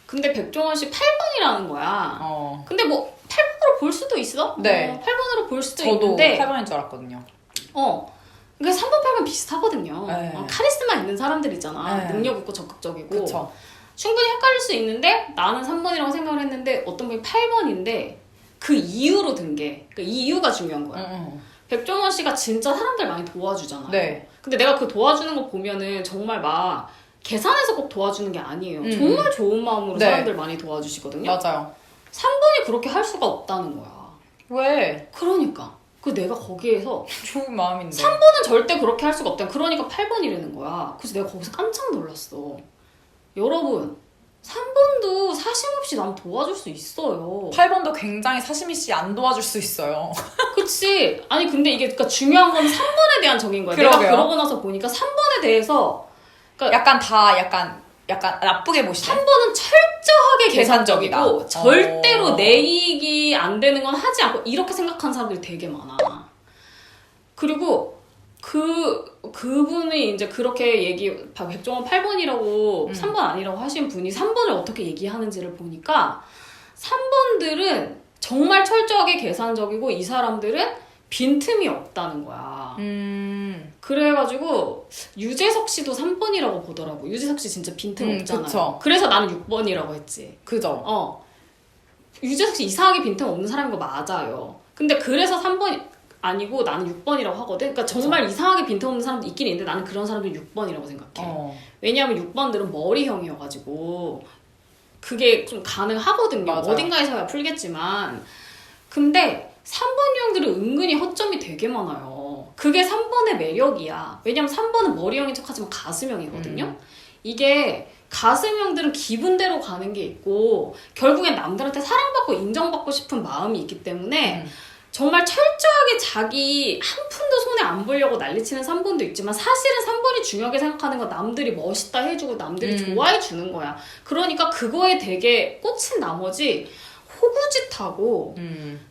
근데 백종원 씨 8번이라는 거야. 근데 뭐 8번으로 볼 수도 있어. 네. 8번으로 볼 수도 저도 있는데 8번인 줄 알았거든요. 그러니까 3번, 8번 비슷하거든요. 네. 카리스마 있는 사람들 있잖아. 네. 능력 있고 적극적이고. 그쵸. 충분히 헷갈릴 수 있는데 나는 3번이라고 생각을 했는데 어떤 분이 8번인데 그 이유로 든 게 이 이유가 중요한 거야. 백종원 씨가 진짜 사람들 많이 도와주잖아요. 네. 근데 내가 그 도와주는 거 보면은 정말 막 계산해서 꼭 도와주는 게 아니에요. 정말 좋은 마음으로 사람들 많이 도와주시거든요. 맞아요. 3번이 그렇게 할 수가 없다는 거야. 왜? 그러니까. 내가 거기에서 좋은 마음인데. 3번은 절대 그렇게 할 수가 없다. 그러니까 8번이라는 거야. 그래서 내가 거기서 깜짝 놀랐어. 여러분, 3번도 사심없이 남 도와줄 수 있어요. 8번도 굉장히 사심이씨 안 도와줄 수 있어요. 그치? 아니 근데 이게 그러니까 중요한 건 3번에 대한 정의인 거야. 그러게요. 내가 그러고 나서 보니까 3번에 대해서 약간 나쁘게 보시네. 3번은 철저하게 계산적이다. 계산적이고 절대로 내 이익이 안 되는 건 하지 않고 이렇게 생각하는 사람들이 되게 많아. 그리고 그분이 이제 그렇게 백종원 8번이라고 3번 아니라고 하신 분이 3번을 어떻게 얘기하는지를 보니까 3번들은 정말 철저하게 계산적이고 이 사람들은 빈틈이 없다는 거야. 그래가지고 유재석 씨도 3번이라고 보더라고. 유재석 씨 진짜 빈틈 없잖아요. 그쵸. 그래서 나는 6번이라고 했지. 그죠. 유재석 씨 이상하게 빈틈 없는 사람인 거 맞아요. 근데 그래서 3번이 아니고 나는 6번이라고 하거든. 그러니까 정말 그쵸. 이상하게 빈틈 없는 사람도 있긴 있는데 나는 그런 사람들 6번이라고 생각해. 왜냐하면 6번들은 머리형이어가지고 그게 좀 가능하거든요. 맞아요. 어딘가에서야 풀겠지만. 근데 3번 유형들은 은근히 허점이 되게 많아요. 그게 3번의 매력이야. 왜냐면 3번은 머리형인 척하지만 가슴형이거든요. 이게 가슴형들은 기분대로 가는 게 있고 결국엔 남들한테 사랑받고 인정받고 싶은 마음이 있기 때문에 정말 철저하게 자기 한 푼도 손에 안 보려고 난리치는 3번도 있지만 사실은 3번이 중요하게 생각하는 건 남들이 멋있다 해주고 남들이 좋아해 주는 거야. 그러니까 그거에 되게 꽂힌 나머지 호구짓하고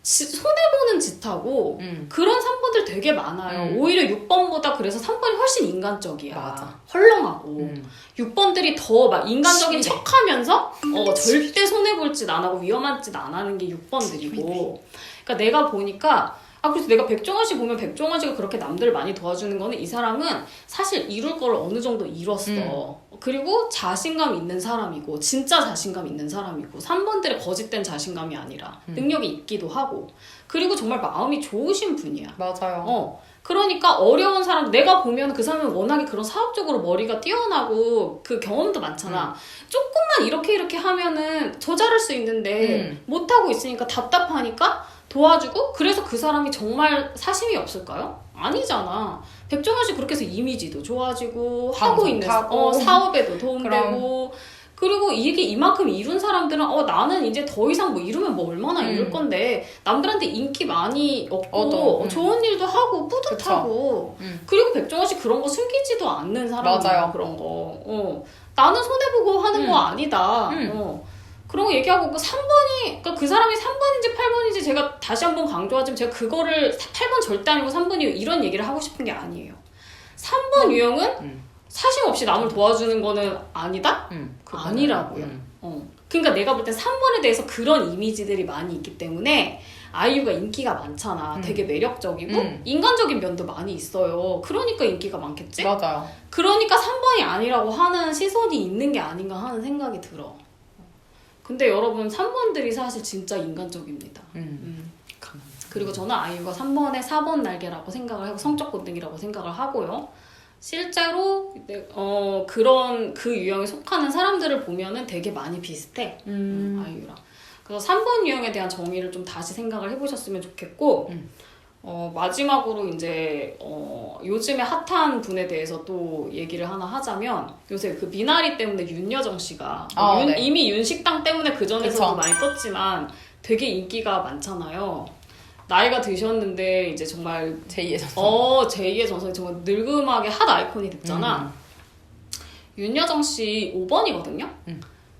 손해보는 짓하고 그런 3번들 되게 많아요. 오히려 6번보다 그래서 3번이 훨씬 인간적이야. 맞아. 헐렁하고 6번들이 더 막 인간적인 심해. 척하면서 절대 손해볼 짓 안 하고 위험한 짓 안 하는 게 6번들이고 그러니까 내가 보니까 그래서 내가 백종원 씨 보면 백종원 씨가 그렇게 남들을 많이 도와주는 거는 이 사람은 사실 이룰 거를 어느 정도 이뤘어. 그리고 자신감 있는 사람이고, 진짜 자신감 있는 사람이고, 3번들의 거짓된 자신감이 아니라 능력이 있기도 하고, 그리고 정말 마음이 좋으신 분이야. 맞아요. 그러니까 어려운 사람, 내가 보면 그 사람은 워낙에 그런 사업적으로 머리가 뛰어나고 그 경험도 많잖아. 조금만 이렇게 하면은 저 잘할 수 있는데 못하고 있으니까 답답하니까 도와주고, 그래서 그 사람이 정말 사심이 없을까요? 아니잖아. 백종원 씨 그렇게 해서 이미지도 좋아지고 하고 있는 사업에도 도움되고, 그리고 이게 이만큼 이룬 사람들은 나는 이제 더 이상 뭐 이루면 뭐 얼마나 이룰 건데, 남들한테 인기 많이 얻고 좋은 일도 하고 뿌듯하고, 그리고 백종원 씨 그런 거 숨기지도 않는 사람이야. 맞아요. 그런 거. 나는 손해보고 하는 거 아니다. 그런 거 얘기하고, 3번이, 그러니까 그 사람이 3번인지 8번인지 제가 다시 한번 강조하지만, 제가 그거를 8번 절대 아니고 3번이에요, 이런 얘기를 하고 싶은 게 아니에요. 3번 유형은 사심 없이 남을 도와주는 거는 아니다? 아니라고요. 그러니까 내가 볼 땐 3번에 대해서 그런 이미지들이 많이 있기 때문에 아이유가 인기가 많잖아. 되게 매력적이고 인간적인 면도 많이 있어요. 그러니까 인기가 많겠지? 맞아요. 그러니까 3번이 아니라고 하는 시선이 있는 게 아닌가 하는 생각이 들어. 근데 여러분, 3번들이 사실 진짜 인간적입니다. 그리고 저는 아이유가 3번에 4번 날개라고 생각을 하고, 성적 곤등이라고 생각을 하고요. 실제로 그런 그 유형에 속하는 사람들을 보면은 되게 많이 비슷해. 아이유랑. 그래서 3번 유형에 대한 정의를 좀 다시 생각을 해보셨으면 좋겠고, 마지막으로 이제 요즘에 핫한 분에 대해서 또 얘기를 하나 하자면, 요새 그 미나리 때문에 윤여정 씨가 네. 이미 윤식당 때문에 그 전에서도 그쵸. 많이 떴지만 되게 인기가 많잖아요. 나이가 드셨는데 이제 정말 제2의 전성. 제2의 전성이 정말 늙음하게 핫 아이콘이 됐잖아. 윤여정 씨 5번이거든요.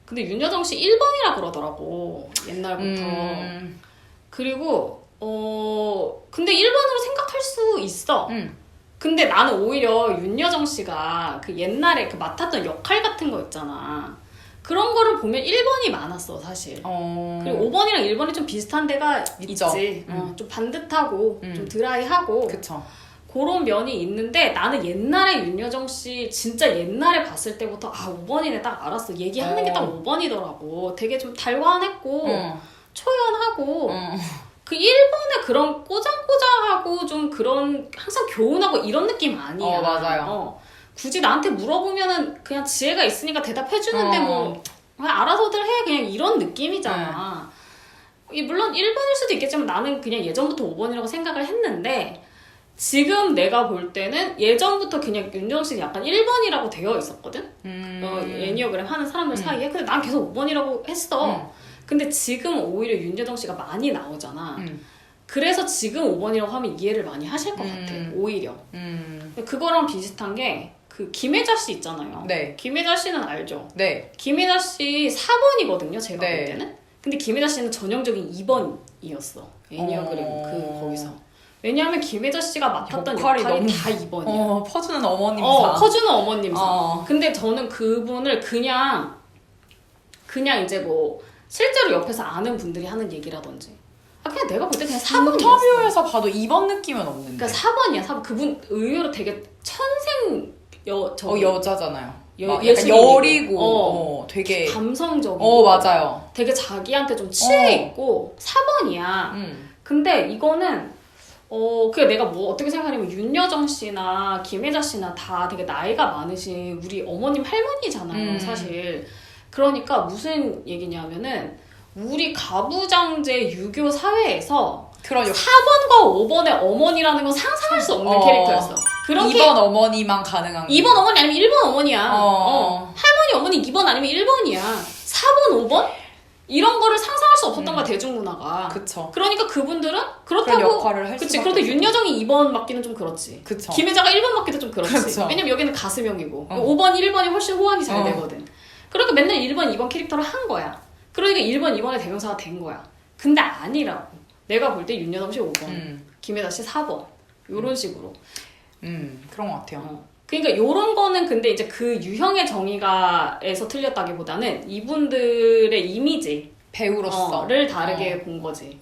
근데 윤여정 씨 1번이라 그러더라고, 옛날부터. 그리고 근데 1번으로 생각할 수 있어. 근데 나는 오히려 윤여정 씨가 그 옛날에 그 맡았던 역할 같은 거 있잖아. 그런 거를 보면 1번이 많았어, 사실. 그리고 5번이랑 1번이 좀 비슷한 데가 있죠. 있지. 좀 반듯하고, 좀 드라이하고. 그쵸. 그런 면이 있는데, 나는 옛날에 윤여정 씨 진짜 옛날에 봤을 때부터 5번이네 딱 알았어. 얘기하는 게 딱 5번이더라고. 되게 좀 달관했고 초연하고 그 1번에 그런 꼬장꼬장하고 좀 그런 항상 교훈하고 이런 느낌 아니야. 맞아요. 굳이 나한테 물어보면은 그냥 지혜가 있으니까 대답해주는데 뭐 그냥 알아서들 해, 그냥 이런 느낌이잖아. 물론 1번일 수도 있겠지만 나는 그냥 예전부터 5번이라고 생각을 했는데, 지금 내가 볼 때는 예전부터 그냥 윤정 씨는 약간 1번이라고 되어 있었거든? 애니어그램 하는 사람들 사이에. 근데 난 계속 5번이라고 했어. 근데 지금 오히려 윤여정 씨가 많이 나오잖아. 그래서 지금 5번이라고 하면 이해를 많이 하실 것 같아, 오히려. 그거랑 비슷한 게 그 김혜자 씨 있잖아요. 네. 김혜자 씨는 알죠? 네. 김혜자 씨 4번이거든요, 제가 네. 볼 때는. 근데 김혜자 씨는 전형적인 2번이었어. 애니어그램 거기서. 왜냐하면 김혜자 씨가 맡았던 역할이 너무... 다 2번이야. 퍼주는 어머님사. 퍼주는 어머님사. 근데 저는 그분을 그냥 이제 뭐 실제로 옆에서 아는 분들이 하는 얘기라든지, 그냥 내가 볼 때 그냥 4번이었어. 인터뷰에서 봐도 2번 느낌은 없는데. 그러니까 4번이야. 4번. 그분 의외로 되게 천생 여자잖아요. 약간 예술인이고. 여리고 되게 감성적이고 맞아요. 되게 자기한테 좀 취해 있고 4번이야. 근데 이거는 그게 내가 뭐 어떻게 생각하냐면, 윤여정 씨나 김혜자 씨나 다 되게 나이가 많으신 우리 어머님 할머니잖아요, 사실. 그러니까 무슨 얘기냐면은, 우리 가부장제 유교 사회에서 그런 4번과 5번의 어머니라는 건 상상할 수 없는 캐릭터였어. 그렇게 2번 어머니만 가능한 2번 어머니 아니면 1번 어머니야. 할머니 어머니 2번 아니면 1번이야. 4번 5번? 이런 거를 상상할 수 없었던 거야, 대중문화가. 그쵸. 그러니까 그분들은 그런 그렇다고, 역할을 할 그치. 수밖에 그런데 없어. 윤여정이 2번 맡기는 좀 그렇지. 그쵸. 김혜자가 1번 맡기도 좀 그렇지. 그쵸. 왜냐면 여기는 가수명이고 5번, 1번이 훨씬 호환이 잘 되거든. 그러니까 맨날 1번, 2번 캐릭터를 한 거야. 그러니까 1번, 2번의 대명사가 된 거야. 근데 아니라고. 내가 볼 때 윤여정 씨 5번, 김혜자 씨 4번. 요런 식으로. 그런 것 같아요. 그러니까 요런 거는 근데 이제 그 유형의 정의가에서 틀렸다기보다는 이분들의 이미지 배우로서를 다르게 본 거지.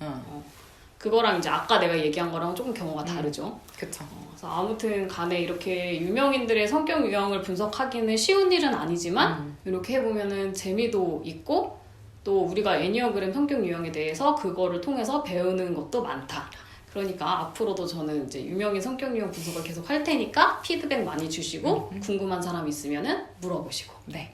그거랑 이제 아까 내가 얘기한 거랑 조금 경우가 다르죠. 그쵸. 그래서 아무튼 간에 이렇게 유명인들의 성격 유형을 분석하기는 쉬운 일은 아니지만 이렇게 해보면은 재미도 있고 또 우리가 애니어그램 성격 유형에 대해서 그거를 통해서 배우는 것도 많다. 그러니까 앞으로도 저는 이제 유명인 성격 유형 분석을 계속 할 테니까 피드백 많이 주시고 궁금한 사람 있으면은 물어보시고. 네.